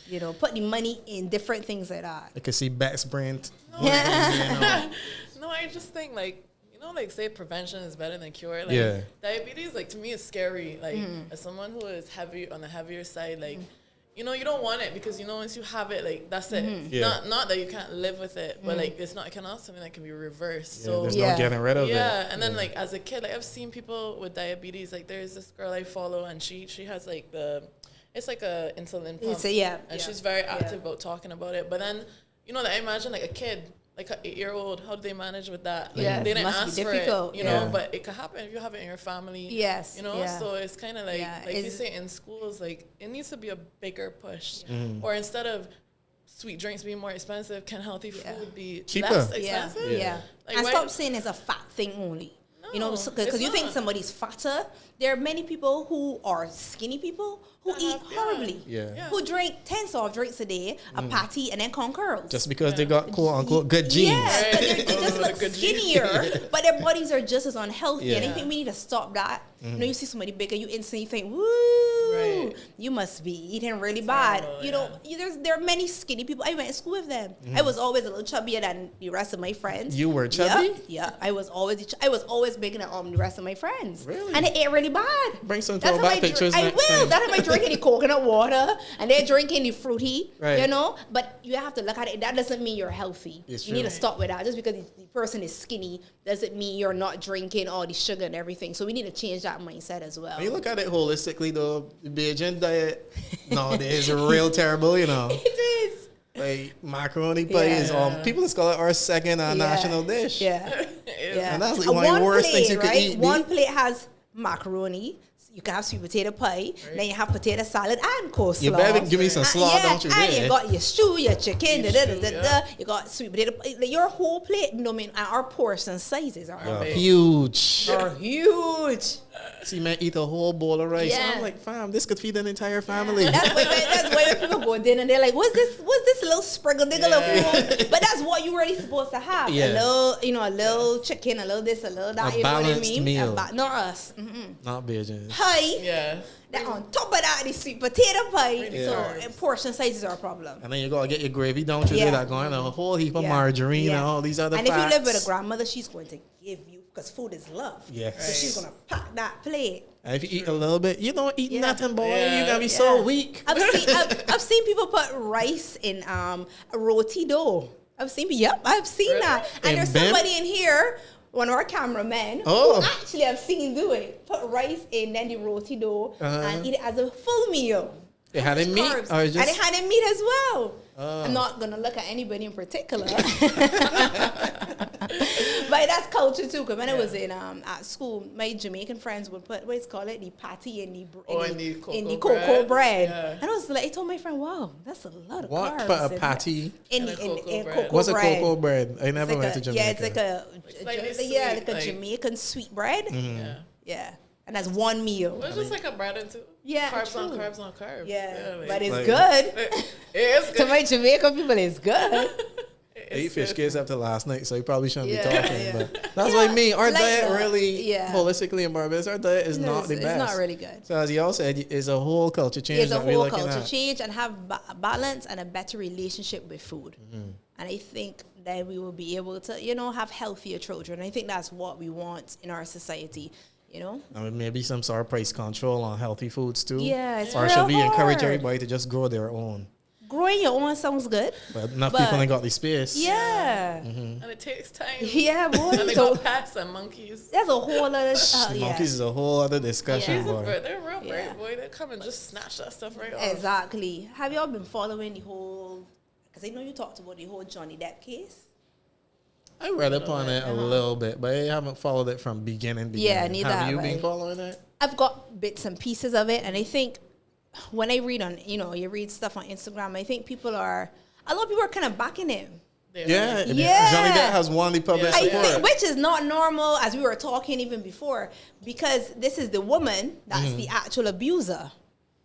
Speaker 4: You know, put the money in different things like that.
Speaker 3: I can see Beck's brand.
Speaker 5: No, I just think like, like say prevention is better than cure. Like diabetes, like to me is scary. Like as someone who is heavy on the heavier side, like you don't want it because once you have it, like that's it. Not that you can't live with it, but like it's not. It can also something that can be reversed. So
Speaker 3: there's no getting rid of it.
Speaker 5: And then like as a kid, like I've seen people with diabetes. Like there's this girl I follow, and she has like it's like a insulin pump. And she's very active about talking about it. But then I imagine like a kid. Like an 8-year-old, how do they manage with that? Like they didn't ask for it, but it could happen if you have it in your family. So it's kind of like you say in schools, like it needs to be a bigger push. Or instead of sweet drinks being more expensive, can healthy food be
Speaker 3: cheaper?
Speaker 5: Less expensive?
Speaker 4: Like, and stop saying it's a fat thing only. Because you think somebody's fatter. There are many people who are skinny people who eat horribly. Who drink 10 soft drinks a day, a patty, and then corn curls.
Speaker 3: Just because they got quote-unquote good genes.
Speaker 4: Yeah, they just look skinnier, but their bodies are just as unhealthy. And I think we need to stop that. You see somebody bigger, you instantly think, woo, you must be eating really bad. There are many skinny people. I went to school with them. I was always a little chubbier than the rest of my friends.
Speaker 3: You were chubby?
Speaker 4: Yeah, I was always bigger than the rest of my friends.
Speaker 3: Really?
Speaker 4: And they ate really bad.
Speaker 3: Bring some throwback pictures.
Speaker 4: I will. That's why I drinking the coconut water and they're drinking the fruity, But you have to look at it. That doesn't mean you're healthy. You need to stop with that. Just because the person is skinny doesn't mean you're not drinking all the sugar and everything. So we need to change that mindset as well.
Speaker 3: When you look at it holistically, though, the Bajan diet nowadays is real terrible,
Speaker 4: It is.
Speaker 3: Like macaroni pie is people in Scotland are second national dish. And that's like one of the worst things you could eat.
Speaker 4: One plate has macaroni. You can have sweet potato pie. Then you have potato salad and coleslaw.
Speaker 3: You better give me some slaw, don't you?
Speaker 4: And you got your stew, your chicken, you got sweet potato pie. Like your whole plate, our portion sizes are
Speaker 3: huge.
Speaker 4: Are huge.
Speaker 3: See, man, eat a whole bowl of rice. I'm like, fam, this could feed an entire family.
Speaker 4: That's why when people go dinner, they're like, what's this little sprinkle diggle of food? But that's what you're really supposed to have. A little chicken, a little this, a little that.
Speaker 3: A balanced meal.
Speaker 4: Not us.
Speaker 3: Not Bajan.
Speaker 4: Pie. Then on top of that, the sweet potato pie. So portion sizes are a problem.
Speaker 3: And then you gotta get your gravy, don't you? That going a whole heap of margarine and all these other fats.
Speaker 4: And if you live with a grandmother, she's going to give you, because food is love. So she's gonna pack that plate.
Speaker 3: And if you eat a little bit, you don't eat nothing, boy. You're gonna be so weak.
Speaker 4: I've seen people put rice in a roti dough. I've seen that. And there's somebody in here, one of our cameramen, who actually I've seen do it. Put rice in, then the roti dough, and eat it as a full meal.
Speaker 3: It had in meat?
Speaker 4: And it had in meat as well. I'm not going to look at anybody in particular. But that's culture too, because when I was in at school, my Jamaican friends would put, the patty in the cocoa bread. And I was like, I told my friend, wow, that's a lot of carbs.
Speaker 3: Put a patty
Speaker 4: in cocoa bread.
Speaker 3: What's a cocoa bread? I never went to Jamaica.
Speaker 4: Yeah, it's like a Jamaican sweet bread. Yeah. And that's one meal.
Speaker 5: It's just like a bread and two. Carbs on carbs on carbs.
Speaker 4: But it's good.
Speaker 5: It is good.
Speaker 4: To my Jamaican people, it's good.
Speaker 3: I ate fish cakes after last night, so you probably shouldn't be talking. But that's like me. Our diet really, holistically in Barbados, our diet is not the best. It's not
Speaker 4: really good.
Speaker 3: So as y'all said, it's a whole culture change.
Speaker 4: It's a whole culture change, and have balance and a better relationship with food. And I think that we will be able to, have healthier children. I think that's what we want in our society.
Speaker 3: I mean, maybe some sort of price control on healthy foods too.
Speaker 4: Yeah, it's
Speaker 3: or should we encourage everybody to just grow their own?
Speaker 4: growing your own sounds good.
Speaker 3: But enough people ain't got the space.
Speaker 4: Yeah.
Speaker 5: And it takes time.
Speaker 4: Yeah, boy.
Speaker 5: And they
Speaker 4: So
Speaker 5: got pets and monkeys.
Speaker 4: that's a whole other.
Speaker 3: Monkeys is a whole other discussion, boy.
Speaker 5: They're real brave, boy. They come and just snatch that stuff right off.
Speaker 4: Exactly. Have y'all been following the whole? Because I know you talked about the whole Johnny Depp case.
Speaker 3: I read up on it a little bit, but I haven't followed it from beginning.
Speaker 4: Yeah, neither
Speaker 3: have you
Speaker 4: have
Speaker 3: been
Speaker 4: I.
Speaker 3: following it?
Speaker 4: I've got bits and pieces of it, and I think when I read on, you read stuff on Instagram, I think a lot of people are kind of backing him.
Speaker 3: Yeah.
Speaker 4: Yeah.
Speaker 3: Johnny Depp has won the public
Speaker 4: I
Speaker 3: support.
Speaker 4: think, which is not normal, as we were talking even before, because this is the woman that's the actual abuser.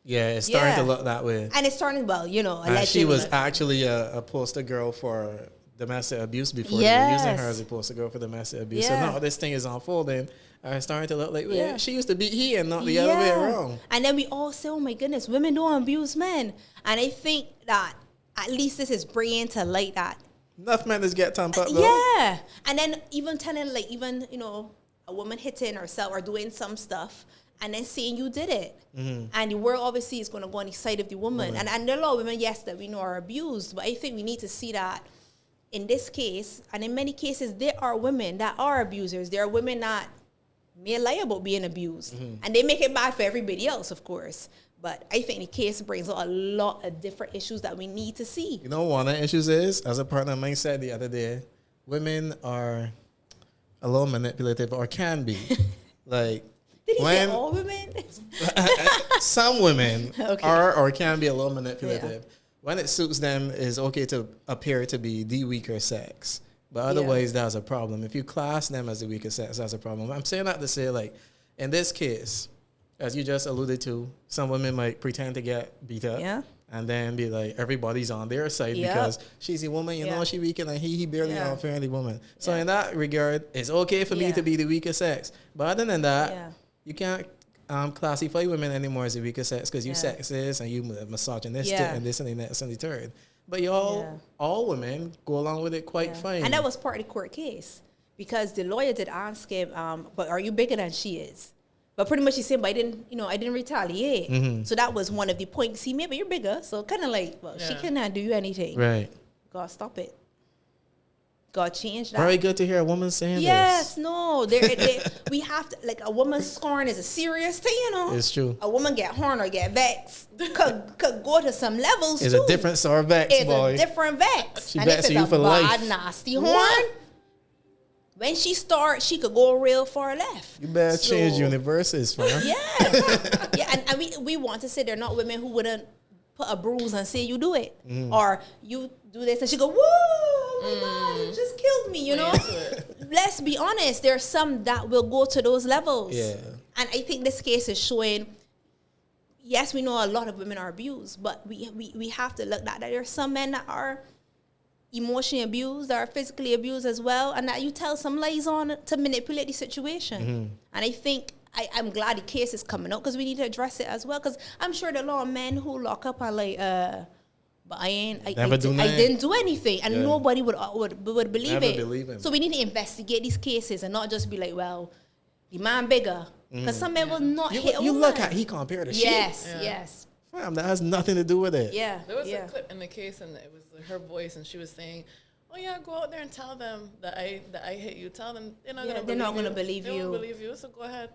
Speaker 3: Yeah, it's starting to look that way.
Speaker 4: And it's starting, allegedly.
Speaker 3: And she was actually a poster girl for domestic abuse before. They were using her as a poster girl for domestic abuse.
Speaker 4: Yeah.
Speaker 3: So now this thing is unfolding. It's starting to look like, she used to beat he and not the other way around.
Speaker 4: And then we all say, oh my goodness, women don't abuse men. And I think that at least this is bringing to light that.
Speaker 3: Enough men is get thumped up though.
Speaker 4: Yeah. And then even telling, a woman hitting herself or doing some stuff and then saying you did it. Mm-hmm. And the world obviously is going to go on the side of the woman. And there are a lot of women, yes, that we know are abused. But I think we need to see that in this case, and in many cases, there are women that are abusers. There are women that may lie about being abused. Mm-hmm. And they make it bad for everybody else, of course. But I think the case brings out a lot of different issues that we need to see.
Speaker 3: You know, one of the issues is, as a partner of mine said the other day, women are a little manipulative, or can be. Like,
Speaker 4: did he say all women?
Speaker 3: Some women are or can be a little manipulative. Yeah. When it suits them, it's okay to appear to be the weaker sex. But otherwise, that's a problem. If you class them as the weaker sex, that's a problem. I'm saying that to say, like, in this case, as you just alluded to, some women might pretend to get beat up. Yeah. And then be like, everybody's on their side because she's a woman, you know, she weak, and he barely unfairly woman. So in that regard, it's okay for me to be the weaker sex. But other than that, you can't classify women anymore as the weaker sex because you sexist and you misogynistic and this and the next and the third. But all women go along with it quite fine.
Speaker 4: And that was part of the court case because the lawyer did ask him, but are you bigger than she is? But pretty much he said, but I didn't retaliate. Mm-hmm. So that was one of the points he made, but you're bigger. So kind of like, she cannot do anything.
Speaker 3: Right.
Speaker 4: God, stop it. God, change that.
Speaker 3: Very good to hear a woman saying this.
Speaker 4: Yes, no. We have to, like, a woman scorn is a serious thing, you know.
Speaker 3: It's true.
Speaker 4: A woman get horned or get vexed could go to some levels,
Speaker 3: it's too. It's a different sort of vex, boy.
Speaker 4: It's a different vex.
Speaker 3: She vexes you for life.
Speaker 4: Bad, nasty horn, when she starts, she could go real far left.
Speaker 3: You better change universes, fam.
Speaker 4: Yeah. And we want to say they're not women who wouldn't put a bruise and say you do it. Mm. Or you do this and she go, woo, oh my God, you just killed me, you know? Let's be honest, there are some that will go to those levels. Yeah. And I think this case is showing, yes, we know a lot of women are abused, but we have to look at that. There are some men that are emotionally abused, that are physically abused as well, and that you tell some lies on to manipulate the situation. Mm-hmm. And I think I'm glad the case is coming up because we need to address it as well. Because I'm sure there are a lot of men who lock up are like, but I didn't do anything, and nobody would believe it. So we need to investigate these cases and not just be like, well, the man bigger, because some men will not hit a woman.
Speaker 3: You look at he compared to shit.
Speaker 4: Yes.
Speaker 3: Fam, that has nothing to do with it.
Speaker 4: Yeah.
Speaker 5: There was a clip in the case, and it was her voice, and she was saying, "Oh yeah, go out there and tell them that I hit you. Tell them they're not going to believe you. They won't believe you. So go ahead."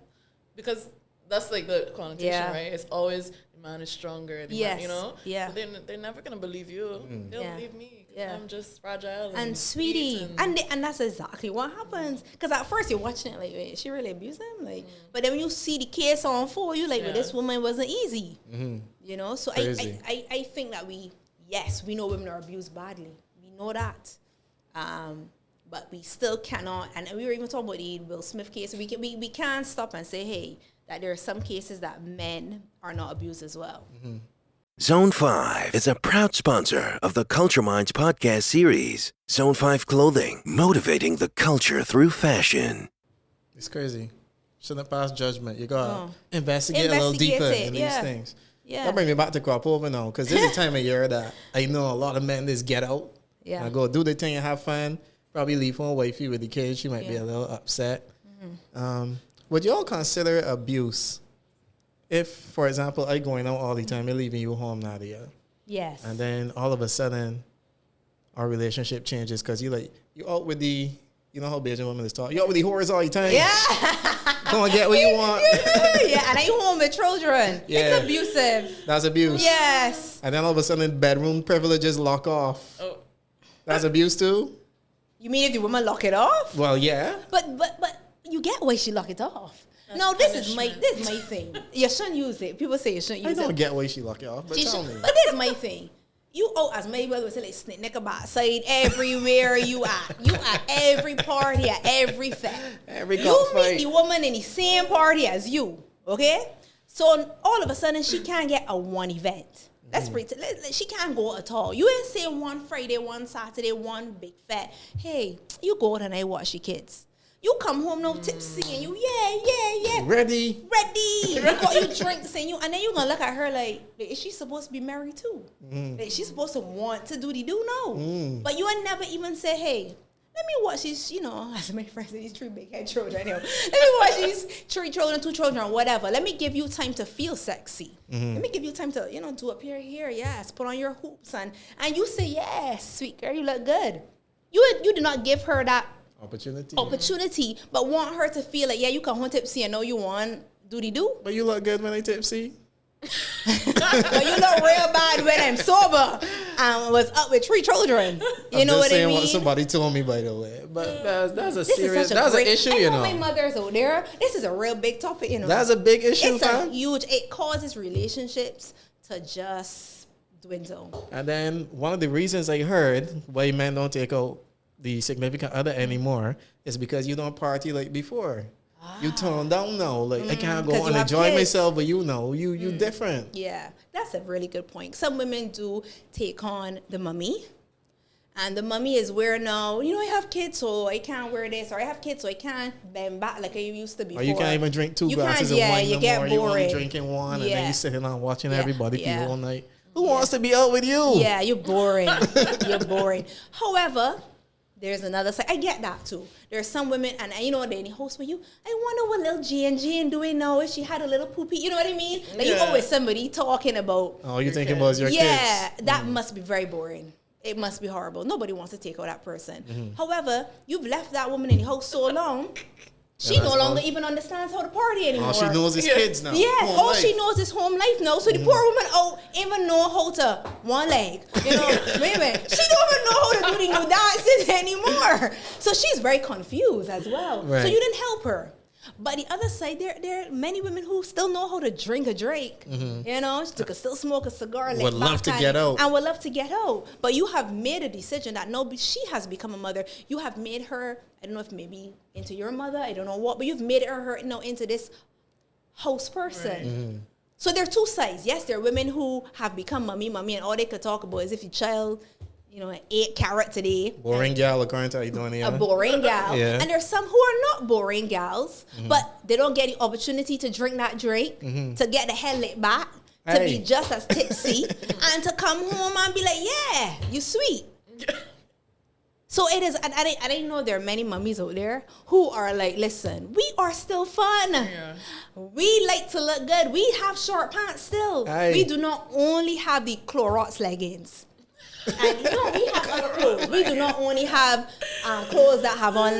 Speaker 5: Because that's like the connotation, right? It's always the man is stronger. Man, you know? Yeah. So they're never going to believe you. Mm. They'll believe me. Yeah. I'm just fragile. And
Speaker 4: sweetie. And that's exactly what happens. Because at first you're watching it like, wait, she really abused him? Like, but then when you see the case unfold, you're like, well, this woman wasn't easy. Mm-hmm. You know? So I think that we know women are abused badly. We know that. But we still cannot, and we were even talking about the Will Smith case. We can't stop and say, hey, that there are some cases that men are not abused as well.
Speaker 1: Mm-hmm. Zone 5 is a proud sponsor of the Culture Minds podcast series. Zone 5 Clothing, motivating the culture through fashion.
Speaker 3: It's crazy. Shouldn't pass judgment. You gotta investigate a little deeper in these things. Yeah. That brings me back to crop over now, because this is the time of year that I know a lot of men just get out. Yeah. And go do their thing and have fun. Probably leave for a wifey with the kids. She might be a little upset. Mm-hmm. Would you all consider abuse if, for example, I going out all the time and leaving you home, Nadia?
Speaker 4: Yes.
Speaker 3: And then all of a sudden, our relationship changes because you out with the, you know how Bajan women is talking. You out with the whores all the time.
Speaker 4: Yeah.
Speaker 3: Go and get what you want.
Speaker 4: Yeah, and I home with children.
Speaker 3: Yeah.
Speaker 4: It's abusive.
Speaker 3: That's abuse.
Speaker 4: Yes.
Speaker 3: And then all of a sudden, bedroom privileges lock off.
Speaker 5: Oh.
Speaker 3: That's abuse too?
Speaker 4: You mean if the woman lock it off?
Speaker 3: Well, yeah.
Speaker 4: But you get why she lock it off. No, this is my thing. You shouldn't use it. People say you shouldn't use it.
Speaker 3: I don't get why she lock it off, but tell me.
Speaker 4: But this is my thing. You as my brother would say, like snake neck about side everywhere you at. You at every party, at every fact.
Speaker 3: Every
Speaker 4: you
Speaker 3: fight.
Speaker 4: meet the woman in the same party as you. Okay? So all of a sudden she can't get a one event. Let's pretend she can't go at all. You ain't say one Friday, one Saturday, one big fat. Hey, you go out and I watch your kids. You come home no tipsy and you yeah.
Speaker 3: Ready.
Speaker 4: You got you drinks and then you gonna look at her like is she supposed to be married too? Like, she's supposed to want to do the do no. But you ain't never even say, hey, let me watch these, as my friends say, these 3 big head children. Anyway, let me watch these 3 children, 2 children, or whatever. Let me give you time to feel sexy. Let me give you time to, do up here, yes. Put on your hoops and you say, yes, sweet girl, you look good. You do not give her that opportunity, but want her to feel like, yeah, you come home tipsy and know you want do.
Speaker 3: But you look good when I tipsy.
Speaker 4: But you look real bad when I'm sober and was up with 3 children. You know what I mean?
Speaker 3: What somebody told me, by the way. But that's a
Speaker 4: this
Speaker 3: serious,
Speaker 4: that's
Speaker 3: an issue,
Speaker 4: I know my mother's out there. This is a real big topic,
Speaker 3: That's a big issue,
Speaker 4: it's a huge. It causes relationships to just dwindle.
Speaker 3: And then one of the reasons I heard why men don't take out the significant other anymore is because you don't party like before. You tone down now. Like I can't go and enjoy myself, but you different.
Speaker 4: Yeah, that's a really good point. Some women do take on the mummy. And the mummy is where now, I have kids, so I can't wear this, or I have kids, so I can't bend back like I used to before.
Speaker 3: Or you can't even drink 2 glasses of wine no more.
Speaker 4: Boring.
Speaker 3: You only drinking one, and then you sitting on watching everybody the whole night. Who wants to be out with you?
Speaker 4: Yeah, you're boring. You're boring. However, there's another side. I get that too. There's some women, and they host with you. I wonder what little Jane doing now if she had a little poopy. You know what I mean? Like you always somebody talking about.
Speaker 3: Oh, you thinking about your kids?
Speaker 4: Yeah, that must be very boring. It must be horrible. Nobody wants to take out that person. However, you've left that woman in the house so long. She no longer even understands how to party anymore.
Speaker 3: All she knows is kids now.
Speaker 4: Yes, all she knows is home life now. So the poor woman even know how to one leg. Wait a minute. She don't even know how to do the new dances anymore. So she's very confused as well.
Speaker 3: Right.
Speaker 4: So you didn't help her. But the other side, there are many women who still know how to drink a drink. She could still smoke a cigar.
Speaker 3: Would love to get out.
Speaker 4: And would love to get out. But you have made a decision that she has become a mother. You have made her, I don't know if maybe into your mother, I don't know what, but you've made her into this house person. Right. So there are 2 sides. Yes, there are women who have become mommy, and all they could talk about is if your child, ate carrot today.
Speaker 3: Boring gal, according to how you doing here.
Speaker 4: A boring gal.
Speaker 3: Yeah.
Speaker 4: And there's some who are not boring gals, but they don't get the opportunity to drink that drink, to get the hell lit back, to be just as tipsy, and to come home and be like, yeah, you sweet. So it is, and I know there are many mummies out there who are like, listen, we are still fun. Yeah. We like to look good. We have short pants still. We do not only have the Clorox leggings. And we have other clothes. We do not only have clothes that have on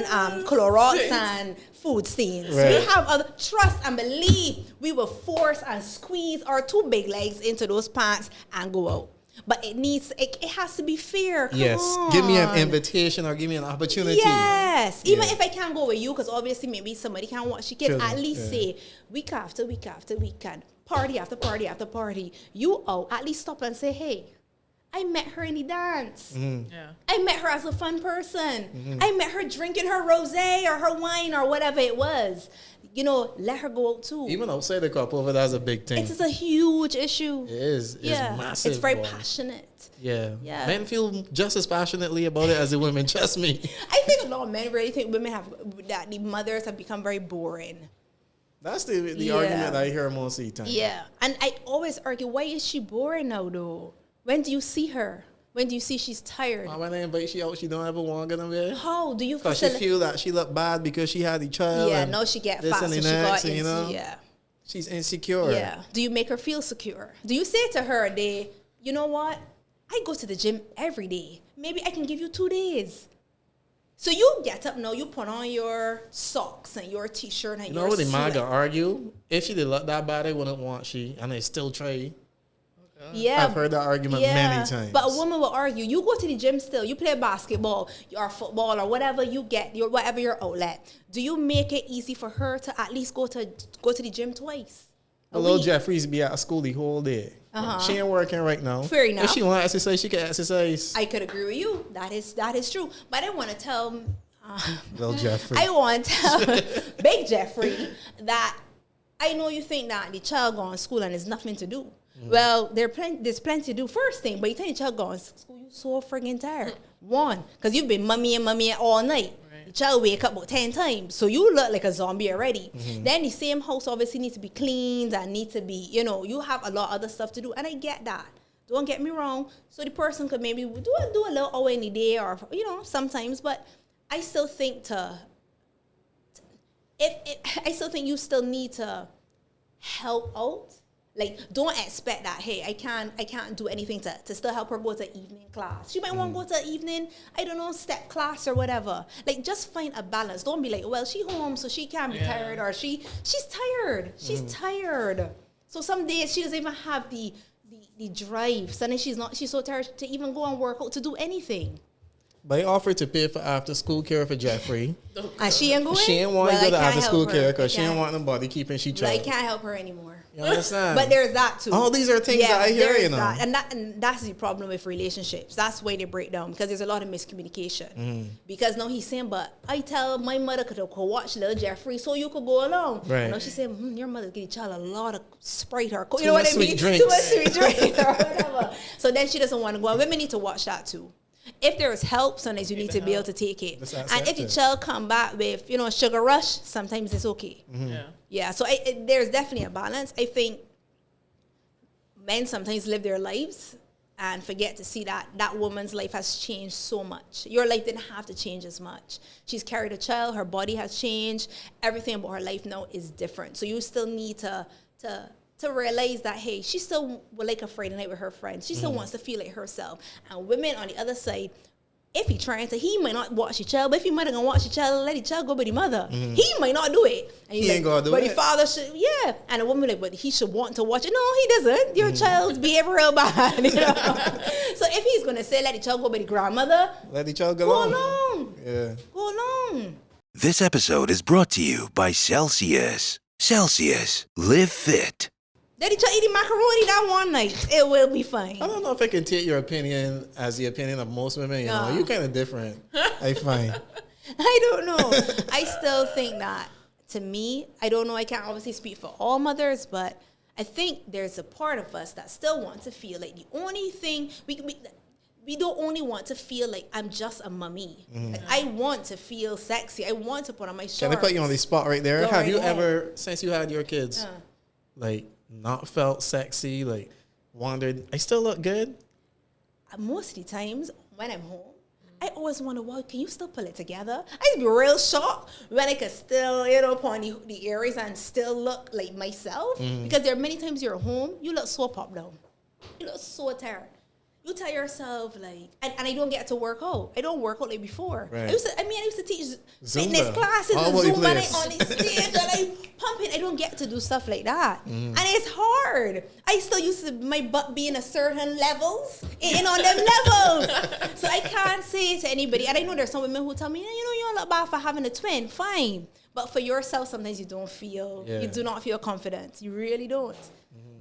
Speaker 4: Clorox and food stains. Right. We have other, trust and believe, we will force and squeeze our 2 big legs into those pants and go out. But it has to be fair. Come on.
Speaker 3: Give me an invitation or give me an opportunity.
Speaker 4: Yes. Even if I can't go with you, because obviously maybe somebody can't watch your kids, at least say week after week after weekend, party after party after party. You at least stop and say, hey, I met her in the dance. I met her as a fun person. I met her drinking her rosé or her wine or whatever it was. Let her go out too.
Speaker 3: Even outside the couple, that's a big thing.
Speaker 4: It is a huge issue.
Speaker 3: It is. It's massive.
Speaker 4: It's very passionate.
Speaker 3: Yeah. Men feel just as passionately about it as the women. Trust me.
Speaker 4: I think a lot of men really think that the mothers have become very boring.
Speaker 3: That's the argument I hear most of the time.
Speaker 4: Yeah. And I always argue, why is she boring now though? When do you see her? When do you see she's tired?
Speaker 3: When I invite she out, she don't ever want to go there.
Speaker 4: How do you
Speaker 3: feel? Because she feel that she look bad because she had the child.
Speaker 4: Yeah, no, she get fat, so she got into,
Speaker 3: she's insecure.
Speaker 4: Yeah. Do you make her feel secure? Do you say to her, you know what? I go to the gym every day. Maybe I can give you 2 days. So you get up now, you put on your socks and your t-shirt and your
Speaker 3: what the man
Speaker 4: sweat.
Speaker 3: gonna argue? If she did look that bad, they wouldn't want she, and they still try.
Speaker 4: Yeah,
Speaker 3: I've heard that argument many times.
Speaker 4: But a woman will argue. You go to the gym still. You play basketball or football or whatever you get, whatever your outlet. Do you make it easy for her to at least go to the gym twice?
Speaker 3: Little Jeffries be at school the whole day. She ain't working right now.
Speaker 4: Fair enough.
Speaker 3: If she want to exercise, she can exercise.
Speaker 4: I could agree with you. That is true. But I didn't want to tell
Speaker 3: Little Jeffrey.
Speaker 4: I want to tell Big Jeffrey that I know you think that the child going to school and there's nothing to do. Well, there's plenty to do. First thing, but you tell your child going to school, you so friggin' tired. One, because you've been mummy all night. Right. The child wake up about 10 times. So you look like a zombie already. Then the same house obviously needs to be cleaned and need to be, you have a lot of other stuff to do. And I get that. Don't get me wrong. So the person could maybe do a little hour in the day or, sometimes. But I still think I still think you still need to help out. Like, don't expect that, hey, I can't do anything to still help her go to evening class. She might want to go to evening, I don't know, step class or whatever. Like, just find a balance. Don't be like, well, she home, so she can't be tired, or she's tired. She's tired. So some days she doesn't even have the drive. Suddenly she's so tired to even go and work out, to do anything.
Speaker 3: But I offered to pay for after school care for Jeffrey.
Speaker 4: And she ain't going?
Speaker 3: She ain't want to go to after school care because she ain't want nobody keeping she child.
Speaker 4: I can't help her anymore.
Speaker 3: You understand?
Speaker 4: But there's that too.
Speaker 3: All these are things that I hear,
Speaker 4: that. And that's the problem with relationships. That's why they break down, because there's a lot of miscommunication. Because now he's saying, but I tell my mother to go watch little Jeffrey so you could go along.
Speaker 3: Right.
Speaker 4: And now she said, your mother give your child a lot of Sprite or
Speaker 3: you know what I mean?
Speaker 4: Too much sweet drink or whatever. So then she doesn't want to go. And women need to watch that too. If there is help, sometimes you need to be able to take it. And if the child come back with, sugar rush, sometimes it's okay. Yeah. So there's definitely a balance. I think men sometimes live their lives and forget to see that woman's life has changed so much. Your life didn't have to change as much. She's carried a child. Her body has changed. Everything about her life now is different. So you still need to realize that, hey, she still would like a Friday night with her friends. She still wants to feel like herself. And women on the other side, if he might not watch the child, but if he might not watch the child, let the child go by the mother. He might not do it. And
Speaker 3: he ain't gonna do it.
Speaker 4: But the father should, yeah. And a woman like, but he should want to watch it. No, he doesn't. Your child's behavioral bad. So if he's gonna say let the child go by the grandmother,
Speaker 3: let the child go
Speaker 4: along.
Speaker 3: Yeah.
Speaker 4: Go along.
Speaker 1: This episode is brought to you by Celsius. Celsius. Live fit.
Speaker 4: Let each other eat the macaroni that one night. It will be fine.
Speaker 3: I don't know if I can take your opinion as the opinion of most women. You're kind of different. I find.
Speaker 4: I don't know. I still think that, to me, I don't know. I can't obviously speak for all mothers, but I think there's a part of us that still want to feel like the only thing we don't only want to feel like I'm just a mummy. Like, I want to feel sexy. I want to put on my shorts.
Speaker 3: Can I put you on the spot right there? Have you ever, since you had your kids, not felt sexy, like wondered, I still look good?
Speaker 4: Most of the times when I'm home, I always wonder, well, can you still pull it together? I used to be real shocked when I could still, put on the earrings and still look like myself. Because there are many times you're home, you look so popped down. You look so tired. You tell yourself, like, and I don't get to work out. I don't work out like before. Right. I used to teach fitness classes and Zumba on the stage and I pump it. I don't get to do stuff like that. And it's hard. I still used to, my butt be in a certain levels, and on them levels. So I can't say to anybody, and I know there's some women who tell me, you don't look bad for having a twin. Fine. But for yourself, sometimes you do not feel confident. You really don't.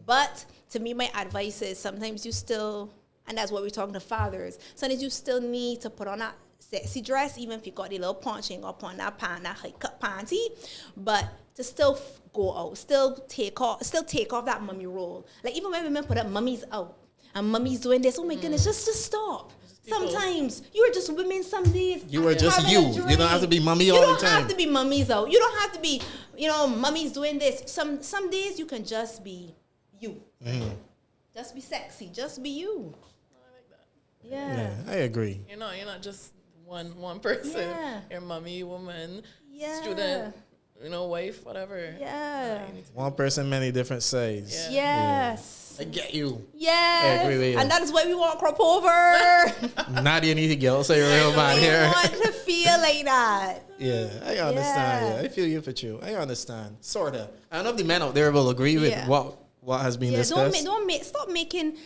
Speaker 4: But to me, my advice is sometimes you still, and that's what we're talking to fathers, sometimes you still need to put on that sexy dress, even if you got the little punching up on that high cut panty, but to still go out, still take off that mummy role. Like, even when women put up mummies out and mummies doing this, oh my goodness, just stop. Sometimes you are just women. Some days
Speaker 3: you are just you. You don't have to be mummy all the time.
Speaker 4: You don't have to be mummies out. You don't have to be, mummies doing this. Some days you can just be you. Just be sexy. Just be you.
Speaker 5: I like that.
Speaker 4: Yeah,
Speaker 3: I agree.
Speaker 5: You're not just one person.
Speaker 4: Yeah.
Speaker 5: You're mommy, woman, student, wife, whatever.
Speaker 4: Yeah.
Speaker 3: One person, many different sides.
Speaker 5: Yeah.
Speaker 4: Yes.
Speaker 3: I get you.
Speaker 4: Yes.
Speaker 3: I agree with you.
Speaker 4: And that is why we want to crop over.
Speaker 3: Nadia need to get outside real bad
Speaker 4: We
Speaker 3: here.
Speaker 4: want to feel like that.
Speaker 3: Yeah, I understand.
Speaker 4: Yeah.
Speaker 3: Yeah, I feel you for you. I understand. Sorta. I don't know if the men out there will agree with
Speaker 4: Yeah.
Speaker 3: what has been
Speaker 4: Yeah,
Speaker 3: discussed.
Speaker 4: stop making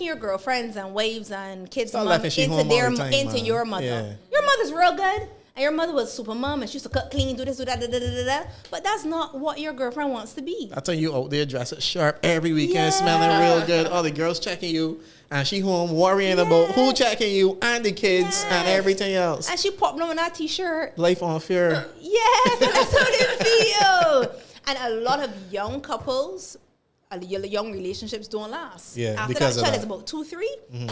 Speaker 4: your girlfriends and wives and kids
Speaker 3: Stop
Speaker 4: mom
Speaker 3: laughing she
Speaker 4: into
Speaker 3: home all the time,
Speaker 4: into
Speaker 3: man.
Speaker 4: your mother.
Speaker 3: Yeah.
Speaker 4: Your mother's real good, and your mother was super mom, and she used to cook, clean, do this, do that, da, da, da, da, da. But that's not what your girlfriend wants to be.
Speaker 3: I tell you out there dressing sharp every weekend,
Speaker 4: Yeah.
Speaker 3: smelling real good. All the girls checking you, and she home worrying about who checking you and the kids and everything else.
Speaker 4: And she popped on that t-shirt.
Speaker 3: Life on fear.
Speaker 4: Yes, and that's how they feel. And a lot of young couples, young relationships don't last.
Speaker 3: Yeah,
Speaker 4: After
Speaker 3: because
Speaker 4: that
Speaker 3: of
Speaker 4: child
Speaker 3: that.
Speaker 4: is about 2-3,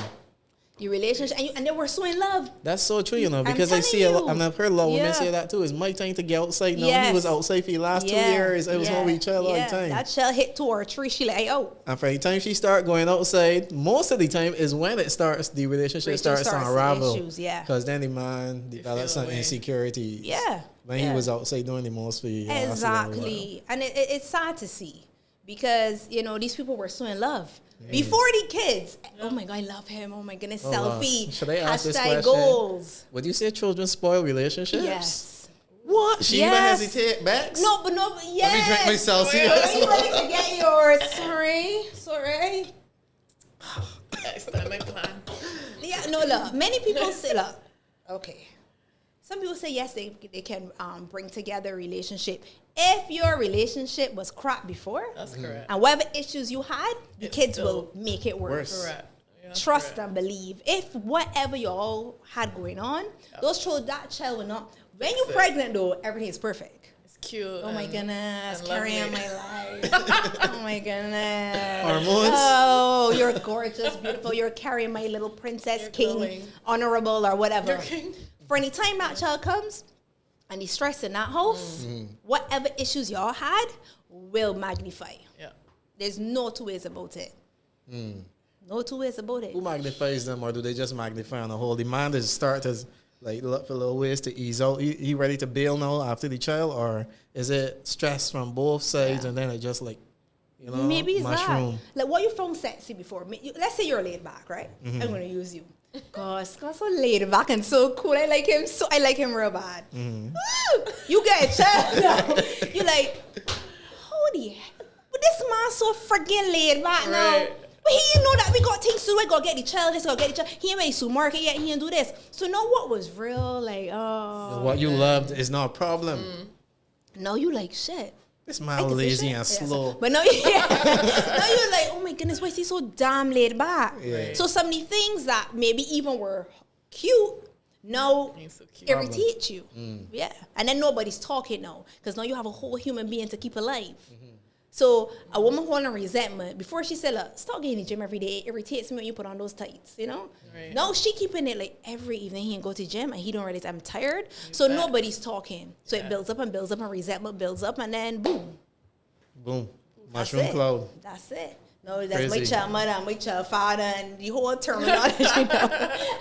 Speaker 4: your relationship, and they were so in love.
Speaker 3: That's so true,
Speaker 4: I'm
Speaker 3: because I see
Speaker 4: telling
Speaker 3: and
Speaker 4: you.
Speaker 3: I've heard a lot of women
Speaker 4: Yeah.
Speaker 3: say that too. It's my time to get outside now. He
Speaker 4: Yes.
Speaker 3: was outside for the last 2 years. I was home with each other all the time.
Speaker 4: That child hit 2 or 3, she like, hey, oh.
Speaker 3: And for the time she start going outside, most of the time is when it starts, the relationship starts to unravel.
Speaker 4: Issues, yeah.
Speaker 3: Because then the man develops some
Speaker 5: away.
Speaker 3: insecurities.
Speaker 4: Yeah.
Speaker 3: When
Speaker 4: yeah.
Speaker 3: he was outside doing the most for you.
Speaker 4: Exactly. And it's sad to see because, these people were so in love. Before the kids, oh my God, I love him. Oh my goodness, selfie.
Speaker 3: Should I ask this
Speaker 4: Hashtag
Speaker 3: question?
Speaker 4: goals.
Speaker 3: Would you say children spoil relationships?
Speaker 4: Yes.
Speaker 3: What? She even
Speaker 4: Yes.
Speaker 3: hesitate back?
Speaker 4: No, but yes.
Speaker 3: Let me drink myself.
Speaker 4: Are you ready to get yours? Sorry.
Speaker 5: That's not my plan.
Speaker 4: Yeah, no, look. Many people say, look, okay. Some people say, yes, they can bring together a relationship. If your relationship was crap before,
Speaker 5: That's correct.
Speaker 4: and whatever issues you had, the
Speaker 5: It's
Speaker 4: kids
Speaker 5: still
Speaker 4: will make it worse.
Speaker 5: Correct. Yeah,
Speaker 4: Trust
Speaker 5: correct.
Speaker 4: and believe. If whatever y'all had going on, that child will not. When you're
Speaker 5: it.
Speaker 4: pregnant, though, everything is perfect.
Speaker 5: It's cute.
Speaker 4: Oh my goodness,
Speaker 5: and
Speaker 4: carrying
Speaker 5: lovely.
Speaker 4: my life. Oh my goodness.
Speaker 3: Hormones?
Speaker 4: Oh, you're gorgeous, beautiful. You're carrying my little princess,
Speaker 5: You're
Speaker 4: king,
Speaker 5: glowing.
Speaker 4: honorable, or whatever.
Speaker 5: You're king.
Speaker 4: For any time that child comes and he's stressed in that house, whatever issues y'all had will magnify.
Speaker 5: Yeah.
Speaker 4: There's no two ways about it. No two ways about it.
Speaker 3: Who magnifies them, or do they just magnify on the whole? The man is start to look for little ways to ease out. He ready to bail now after the child, or is it stress from both sides and then it just
Speaker 4: Maybe it's
Speaker 3: mushroom?
Speaker 4: that. Like what you found sexy before. Let's say you're laid back, right? I'm gonna use you. God, Scott's so laid back and so cool. I like him real bad. Woo! You get a child now. You're like, holy heck, but this man so friggin' laid back now.
Speaker 5: Right.
Speaker 4: But he didn't know that we got things to do. We gotta get the child, this, gotta get the child. He ain't ready to market yet, he didn't do this. So know what was real? Like,
Speaker 3: What you loved is not a problem.
Speaker 4: no, you like shit.
Speaker 3: This man lazy and slow.
Speaker 4: But no, now you're like, oh my goodness, why is he so damn laid back?
Speaker 3: Yeah.
Speaker 4: So some of the things that maybe even were cute, now
Speaker 5: Ain't so cute.
Speaker 4: irritate you. Yeah. And then nobody's talking now. Because now you have a whole human being to keep alive. So a woman holding resentment, before she said, look, start getting in the gym every day. It irritates me when you put on those tights,
Speaker 5: Right.
Speaker 4: No, she keeping it like every evening he can go to the gym and he don't realize I'm tired. So
Speaker 5: Facts.
Speaker 4: nobody's talking. So
Speaker 5: Yeah.
Speaker 4: it builds up and builds up and resentment builds up and then boom.
Speaker 3: Boom.
Speaker 4: That's
Speaker 3: Mushroom
Speaker 4: it.
Speaker 3: cloud.
Speaker 4: That's it. No, that's my
Speaker 3: Crazy.
Speaker 4: child mother and my child father and the whole terminology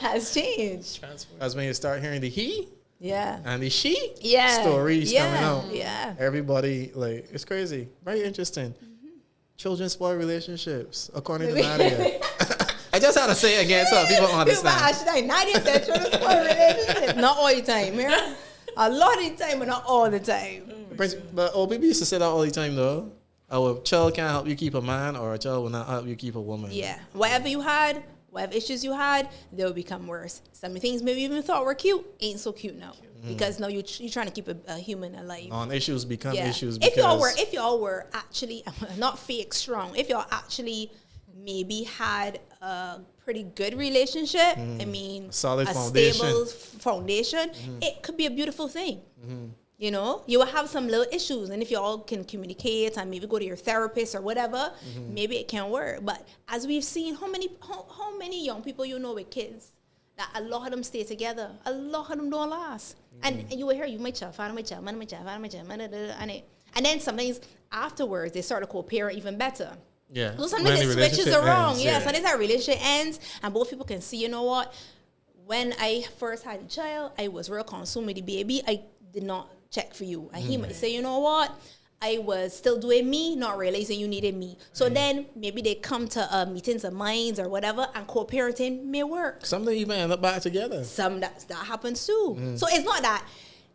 Speaker 4: has changed.
Speaker 5: Transfer.
Speaker 3: That's when you start hearing the he
Speaker 4: Yeah.
Speaker 3: and the she
Speaker 4: Yeah.
Speaker 3: stories
Speaker 4: Yeah.
Speaker 3: coming out.
Speaker 4: Yeah.
Speaker 3: Everybody, it's crazy. Very interesting. Children spoil relationships, according to Nadia. I just had to say it again so people understand.
Speaker 4: Nadia said children spoil relationships. Not all the time, yeah? A lot of the time, but not all the time.
Speaker 3: But old people used to say that all the time, though. A child can't help you keep a man, or a child will not help you keep a woman.
Speaker 4: Yeah. Whatever you had, whatever issues you had, they'll become worse. Some things maybe even thought were cute ain't so cute now. Because now you're trying to keep a human alive.
Speaker 3: Issues become
Speaker 4: Yeah.
Speaker 3: issues because
Speaker 4: If y'all were actually not fake strong, if y'all actually maybe had a pretty good relationship, I mean,
Speaker 3: Solid
Speaker 4: a
Speaker 3: foundation.
Speaker 4: stable foundation, it could be a beautiful thing. You will have some little issues, and if y'all can communicate and maybe go to your therapist or whatever, maybe it can work. But as we've seen, how many young people with kids that a lot of them stay together, a lot of them don't last, and you will hear my child, father, my child, mother, my child, father, my child, and then sometimes afterwards they start to co-parent even better.
Speaker 3: yeah.
Speaker 4: So sometimes
Speaker 3: When
Speaker 4: it
Speaker 3: the
Speaker 4: switches
Speaker 3: relationship
Speaker 4: around.
Speaker 3: ends,
Speaker 4: Yeah, sometimes that relationship ends and both people can see, you know what? When I first had a child, I was real consumed with the baby. I did not check for you. And he might say, you know what? I was still doing me, not realizing you needed me. So then maybe they come to meetings of minds or whatever, and co-parenting may work.
Speaker 3: Some they even end up back together.
Speaker 4: Some that happens too. So it's not that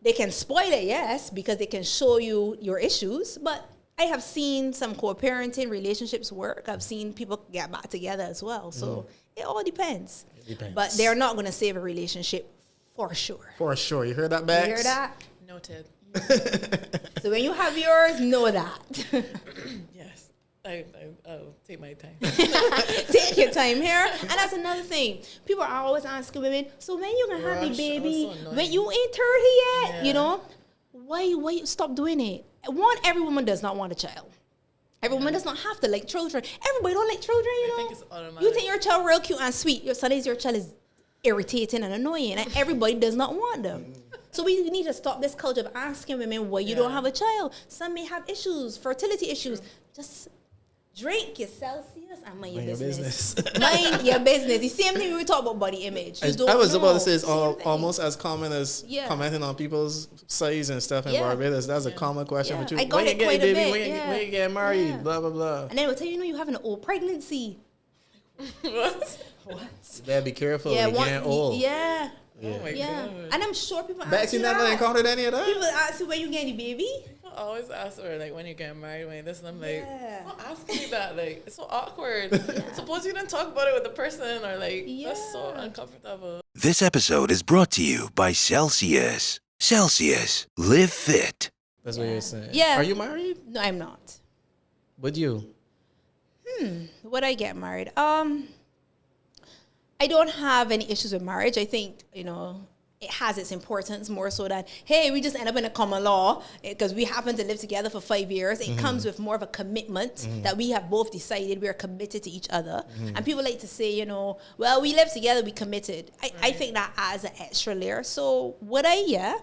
Speaker 4: they can spoil it, yes, because they can show you your issues. But I have seen some co-parenting relationships work. I've seen people get back together as well. So it all depends. But they're not going to save a relationship for sure.
Speaker 3: For sure. You heard that, Bax?
Speaker 4: You hear that?
Speaker 5: Noted.
Speaker 4: So when you have yours, know that.
Speaker 5: Yes. I'll take my time.
Speaker 4: Take your time here. And that's another thing. People are always asking women, so when you going to have a baby? When you ain't 30 yet?
Speaker 5: Yeah.
Speaker 4: You know? Why you stop doing it? One, every woman does not want a child. Every woman does not have to like children. Everybody don't like children, you know?
Speaker 5: I think it's automatic.
Speaker 4: You think your child real cute and sweet. Your child is irritating and annoying, and everybody does not want them. So we need to stop this culture of asking women why you don't have a child. Some may have issues, fertility issues. Just drink your Celsius and mind your business. Mind your business. The same thing we talk about body image.
Speaker 3: I was about to say it's almost as common as commenting on people's size and stuff in Barbados. That's a common question.
Speaker 4: Yeah.
Speaker 3: But you,
Speaker 4: I got it quite a bit.
Speaker 3: when you get married, blah, blah, blah.
Speaker 4: And then we'll tell you, you're having an old pregnancy.
Speaker 5: What?
Speaker 4: What?
Speaker 3: You better be careful. You're getting old.
Speaker 4: Yeah.
Speaker 5: Oh my God.
Speaker 4: And I'm sure people
Speaker 3: Back
Speaker 4: ask
Speaker 3: you
Speaker 4: you
Speaker 3: never
Speaker 4: that.
Speaker 3: encountered any of that?
Speaker 4: People ask you when you getting the baby.
Speaker 5: People always ask her, like, when you get married, when this, and I'm like,
Speaker 4: Yeah.
Speaker 5: don't ask me that. Like, it's so awkward. Suppose you didn't talk about it with the person, or like, that's so uncomfortable.
Speaker 1: This episode is brought to you by Celsius. Celsius, live fit.
Speaker 3: That's what you're saying.
Speaker 4: Yeah.
Speaker 3: Are you married?
Speaker 4: No, I'm not.
Speaker 3: Would you?
Speaker 4: Would I get married? I don't have any issues with marriage. I think, it has its importance more so than, hey, we just end up in a common law because we happen to live together for 5 years. It comes with more of a commitment that we have both decided we are committed to each other. And people like to say, well, we live together, we committed. I think that adds an extra layer. So would I? Yeah.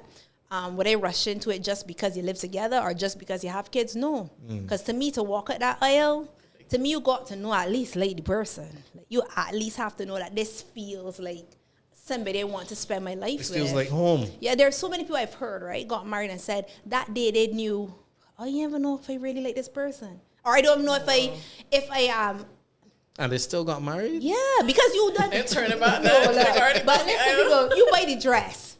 Speaker 4: Would I rush into it just because you live together or just because you have kids? No. Because to me, to walk up that aisle, to me, you got to know at least like the person. Like, you at least have to know that this feels like somebody I want to spend my life with.
Speaker 3: This feels like home.
Speaker 4: Yeah, there's so many people I've heard, right, got married and said that day they knew, oh, you never know if I really like this person. Or I don't know if I
Speaker 3: And they still got married?
Speaker 4: yeah, because you done.
Speaker 5: And turn about that.
Speaker 4: But listen, people, you buy the dress.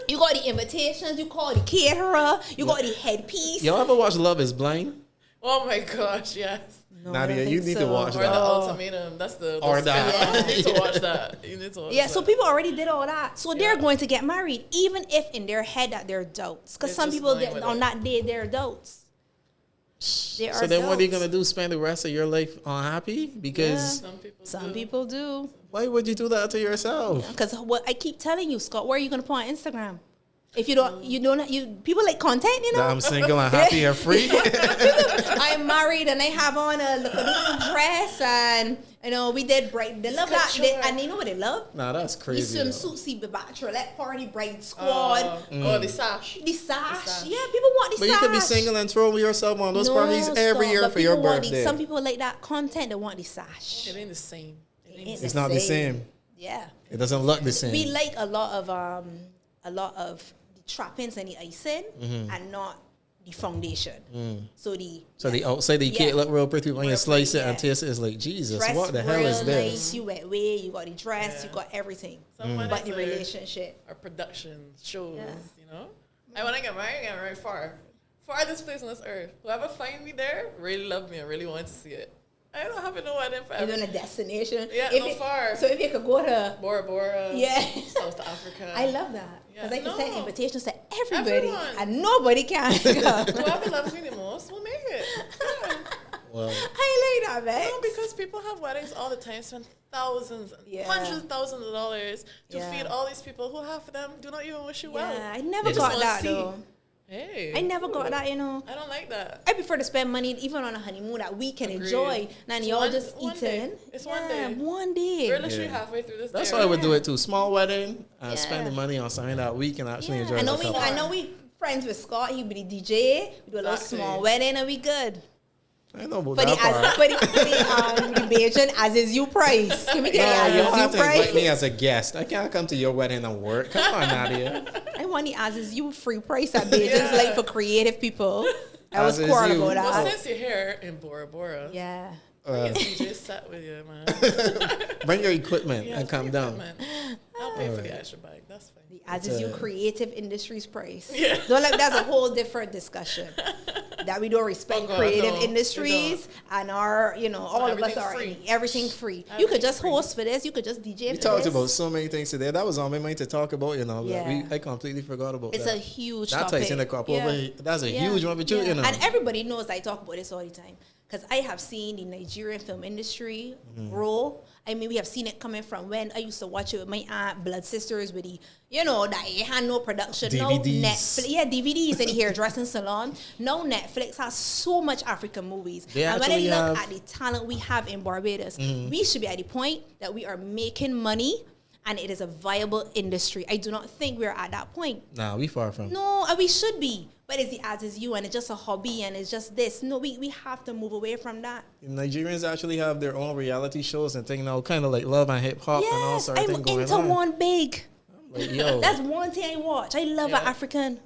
Speaker 4: You got the invitations, you call the caterer, you got the headpiece.
Speaker 3: Y'all ever watch Love is Blind?
Speaker 5: Oh my gosh, yes.
Speaker 4: No,
Speaker 3: Nadia, you need to watch
Speaker 5: Or
Speaker 3: that.
Speaker 5: the ultimatum. That's the
Speaker 3: Or that.
Speaker 5: You need to watch that. You need to watch that.
Speaker 4: So people already did all that. So they're going to get married, even if in their head that they're adults. Because
Speaker 5: They're
Speaker 4: some
Speaker 5: just
Speaker 4: people
Speaker 5: going with
Speaker 4: on
Speaker 5: it.
Speaker 4: that day, they're adults. They are
Speaker 3: So then what are you going
Speaker 4: adults.
Speaker 3: to do? Spend the rest of your life unhappy? Because
Speaker 4: Some people do.
Speaker 3: why would you do that to yourself?
Speaker 4: Because what I keep telling you, Scott, where are you going to put on Instagram? If you don't, people like content,
Speaker 3: That I'm single and happy and free?
Speaker 4: I'm married and I have on a little dress and, we did bright. They love that. And you know what they love?
Speaker 3: Nah, that's
Speaker 4: The
Speaker 3: crazy. though.
Speaker 4: swimsuit, see the bachelorette party, bride squad.
Speaker 5: Oh, the sash.
Speaker 4: The sash. Yeah, people want the
Speaker 3: But
Speaker 4: sash.
Speaker 3: you could be single and throw yourself on those parties every
Speaker 4: Scott,
Speaker 3: year
Speaker 4: but
Speaker 3: for your
Speaker 4: people want
Speaker 3: birthday.
Speaker 4: some people like that content. They want the sash.
Speaker 5: It ain't the same.
Speaker 3: It's not the same.
Speaker 4: Yeah.
Speaker 3: It doesn't look the same.
Speaker 4: We like a lot of the trappings and the icing and not the foundation. So the
Speaker 3: outside the cake look real pretty when you
Speaker 4: Real
Speaker 3: slice
Speaker 4: pretty,
Speaker 3: it and taste it. It's like, Jesus,
Speaker 4: dress
Speaker 3: what the hell
Speaker 4: real
Speaker 3: is this?
Speaker 4: nice. You wet way, you got the dress, you got everything. But the relationship.
Speaker 5: Our production shows, And when I get married far. Farthest place on this earth. Whoever find me there really love me and really want to see it. I don't have no wedding forever.
Speaker 4: You're on a destination.
Speaker 5: Yeah, far.
Speaker 4: So if you could go to
Speaker 5: Bora Bora, South Africa.
Speaker 4: I love that. Because I can send invitations to everybody
Speaker 5: Everyone.
Speaker 4: and nobody can.
Speaker 5: Whoever loves me the most will make it. Yeah.
Speaker 3: Well,
Speaker 4: I like that, man.
Speaker 5: No, because people have weddings all the time, spend thousands, hundreds of thousands of dollars to feed all these people who half of them do not even wish you well.
Speaker 4: I never
Speaker 5: They just
Speaker 4: got
Speaker 5: wanna
Speaker 4: that
Speaker 5: see.
Speaker 4: though.
Speaker 5: Hey,
Speaker 4: I never got that,
Speaker 5: I don't like that.
Speaker 4: I prefer to spend money even on a honeymoon that we can enjoy. Now y'all just
Speaker 5: one
Speaker 4: eating.
Speaker 5: day. It's one day.
Speaker 4: One day.
Speaker 5: We're literally halfway through this.
Speaker 3: that's
Speaker 5: day
Speaker 3: why I would
Speaker 5: right
Speaker 3: do it too. Small wedding and
Speaker 4: Yeah.
Speaker 3: spend the money on something that we can actually enjoy.
Speaker 4: I know
Speaker 3: as a couple.
Speaker 4: I know we friends with Scott. He be the DJ. We do a little
Speaker 5: Exactly.
Speaker 4: small wedding and we good.
Speaker 3: I know about
Speaker 4: For the
Speaker 3: that part.
Speaker 4: the Bajan as is you price. Can we get
Speaker 3: No,
Speaker 4: it
Speaker 3: you'll
Speaker 4: as
Speaker 3: have
Speaker 4: is
Speaker 3: to
Speaker 4: you
Speaker 3: invite me
Speaker 4: price?
Speaker 3: as a guest. I can't come to your wedding and work. Come on, Nadia.
Speaker 4: I want the as is you free price at Beijing's like for creative people. I was quarrel about that.
Speaker 5: Well, since you're here in Bora Bora,
Speaker 4: yeah.
Speaker 5: DJ sat with you, man.
Speaker 3: Bring your equipment and come down.
Speaker 5: I'll pay for the extra bike. That's fine.
Speaker 4: The as is you creative industries price.
Speaker 5: Yeah.
Speaker 4: Don't like that's a whole different discussion. That we don't respect creative industries and our, all of us are free. Everything free. You could just host for this. You could just DJ for this.
Speaker 3: We talked about so many things today. That was on my mind to talk about, I completely forgot about that.
Speaker 4: It's a huge
Speaker 3: topic. That ties in the crop over. That's a huge one for you,
Speaker 4: And everybody knows I talk about this all the time. Because I have seen the Nigerian film industry grow. I mean, we have seen it coming from when I used to watch it with my aunt, Blood Sisters, with the, that it had no production.
Speaker 3: DVDs.
Speaker 4: No Netflix. DVDs in the hairdressing salon. No Netflix has so much African movies. And when I look at the talent we have in Barbados, we should be at the point that we are making money and it is a viable industry. I do not think we're at that point.
Speaker 3: Nah, we far from.
Speaker 4: No, we should be. But it's the as is you, and it's just a hobby, and it's just this. No, we have to move away from that.
Speaker 3: Nigerians actually have their own reality shows and things now, kind of like Love and Hip Hop and all sorts of things going on.
Speaker 4: I'm into one big.
Speaker 3: Like, yo.
Speaker 4: That's one thing I watch. I love an African.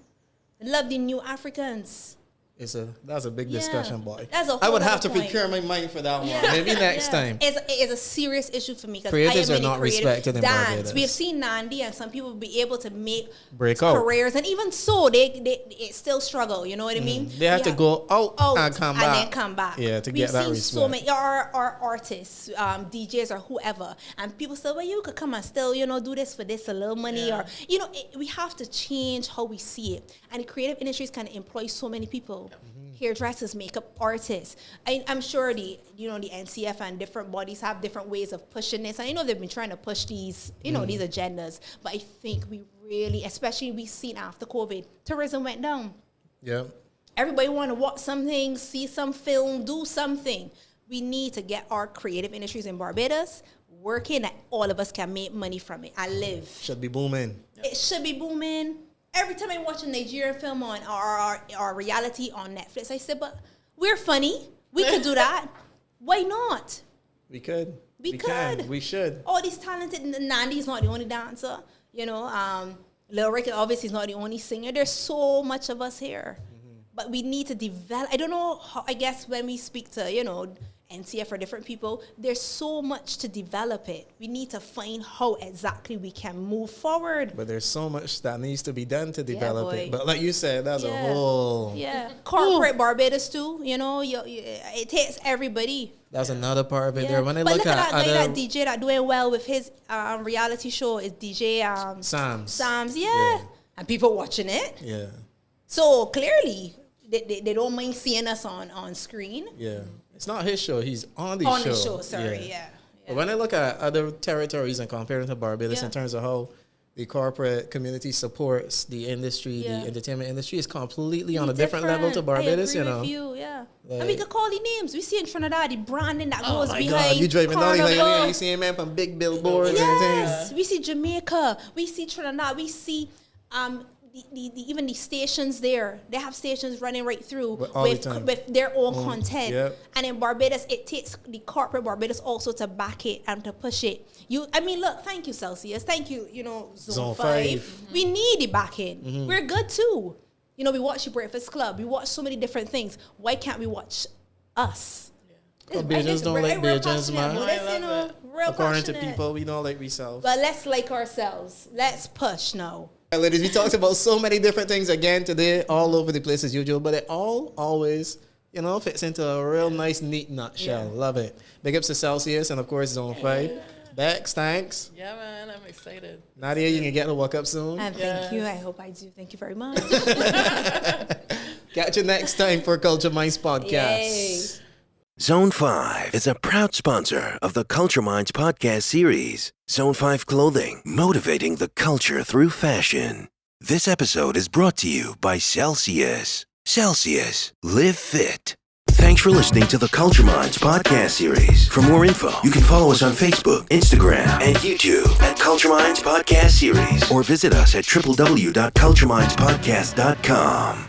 Speaker 4: I love the new Africans.
Speaker 3: That's a big discussion, boy.
Speaker 4: That's a whole
Speaker 3: I would have to
Speaker 4: point.
Speaker 3: prepare my mind for that one. Maybe next time.
Speaker 4: It's a serious issue for me because
Speaker 3: creatives are not respected in Barbados.
Speaker 4: We have seen Nandi and some people be able to make
Speaker 3: break out
Speaker 4: careers, and even so, they still struggle. You know what I mean?
Speaker 3: They have to go out and come back.
Speaker 4: And then come back.
Speaker 3: Yeah, to get that respect.
Speaker 4: We've seen so many our artists, DJs or whoever, and people say, well, you could come and still, do this for this a little money, or we have to change how we see it. And the creative industries kind of employ so many people. Hairdressers, makeup artists. I'm sure the NCF and different bodies have different ways of pushing this. And I know they've been trying to push these, these agendas. But I think we really, especially we've seen after COVID, tourism went down.
Speaker 3: Yeah.
Speaker 4: Everybody want to watch something, see some film, do something. We need to get our creative industries in Barbados working that all of us can make money from it and live.
Speaker 3: Should be booming.
Speaker 4: It should be booming. Every time I watch a Nigerian film on our reality on Netflix, I said, but we're funny. We could do that. Why not?
Speaker 3: We could.
Speaker 4: We could.
Speaker 3: We should.
Speaker 4: All these talented, Nandi's not the only dancer. Le Roc obviously is not the only singer. There's so much of us here. But we need to develop. I don't know how, I guess when we speak to, NCF or different people, there's so much to develop it. We need to find how exactly we can move forward.
Speaker 3: But there's so much that needs to be done to develop it. But like you said, that's a whole...
Speaker 4: Yeah. Corporate Barbados too, it takes everybody.
Speaker 3: That's another part of it there. When I
Speaker 4: look
Speaker 3: at
Speaker 4: that guy, that DJ that doing well with his reality show is DJ Sams, and people watching it.
Speaker 3: Yeah.
Speaker 4: So clearly, they don't mind seeing us on screen.
Speaker 3: Yeah. It's not his show. He's on the show.
Speaker 4: On the show, sorry, yeah.
Speaker 3: But when I look at other territories and compare it to Barbados in terms of how the corporate community supports the industry, the entertainment industry is completely on a different level to Barbados,
Speaker 4: I agree with you, and we could call the names. We see in Trinidad the branding that goes behind. God,
Speaker 3: you driving down the highway, you see a man from big billboards and things.
Speaker 4: We see Jamaica, we see Trinidad, we see even the stations there. They have stations running right through with their own content. Yep. And in Barbados, it takes the corporate Barbados also to back it and to push it. Look, thank you, Celsius. Thank you, Zone 5. We need the backing. We're good too. We watch the Breakfast Club. We watch so many different things. Why can't we watch us?
Speaker 3: Bajans don't like Bajans,
Speaker 4: man.
Speaker 3: According to people, we don't like ourselves.
Speaker 4: But let's like ourselves. Let's push now.
Speaker 3: Ladies, we talked about so many different things again today, all over the place as usual, but it all always, fits into a real nice, neat nutshell. Love it. Big ups to Celsius and, of course, Zone 5. Bex, thanks.
Speaker 5: Yeah, man, I'm excited.
Speaker 3: Nadia, you can get to walk up soon.
Speaker 4: And thank you. I hope I do. Thank you very much.
Speaker 3: Catch you next time for Culture Minds Podcast.
Speaker 4: Yay.
Speaker 1: Zone 5 is a proud sponsor of the Culture Minds podcast series. Zone 5 Clothing, motivating the culture through fashion. This episode is brought to you by Celsius. Celsius, live fit. Thanks for listening to the Culture Minds podcast series. For more info, you can follow us on Facebook, Instagram, and YouTube at Culture Minds Podcast Series, or visit us at www.culturemindspodcast.com.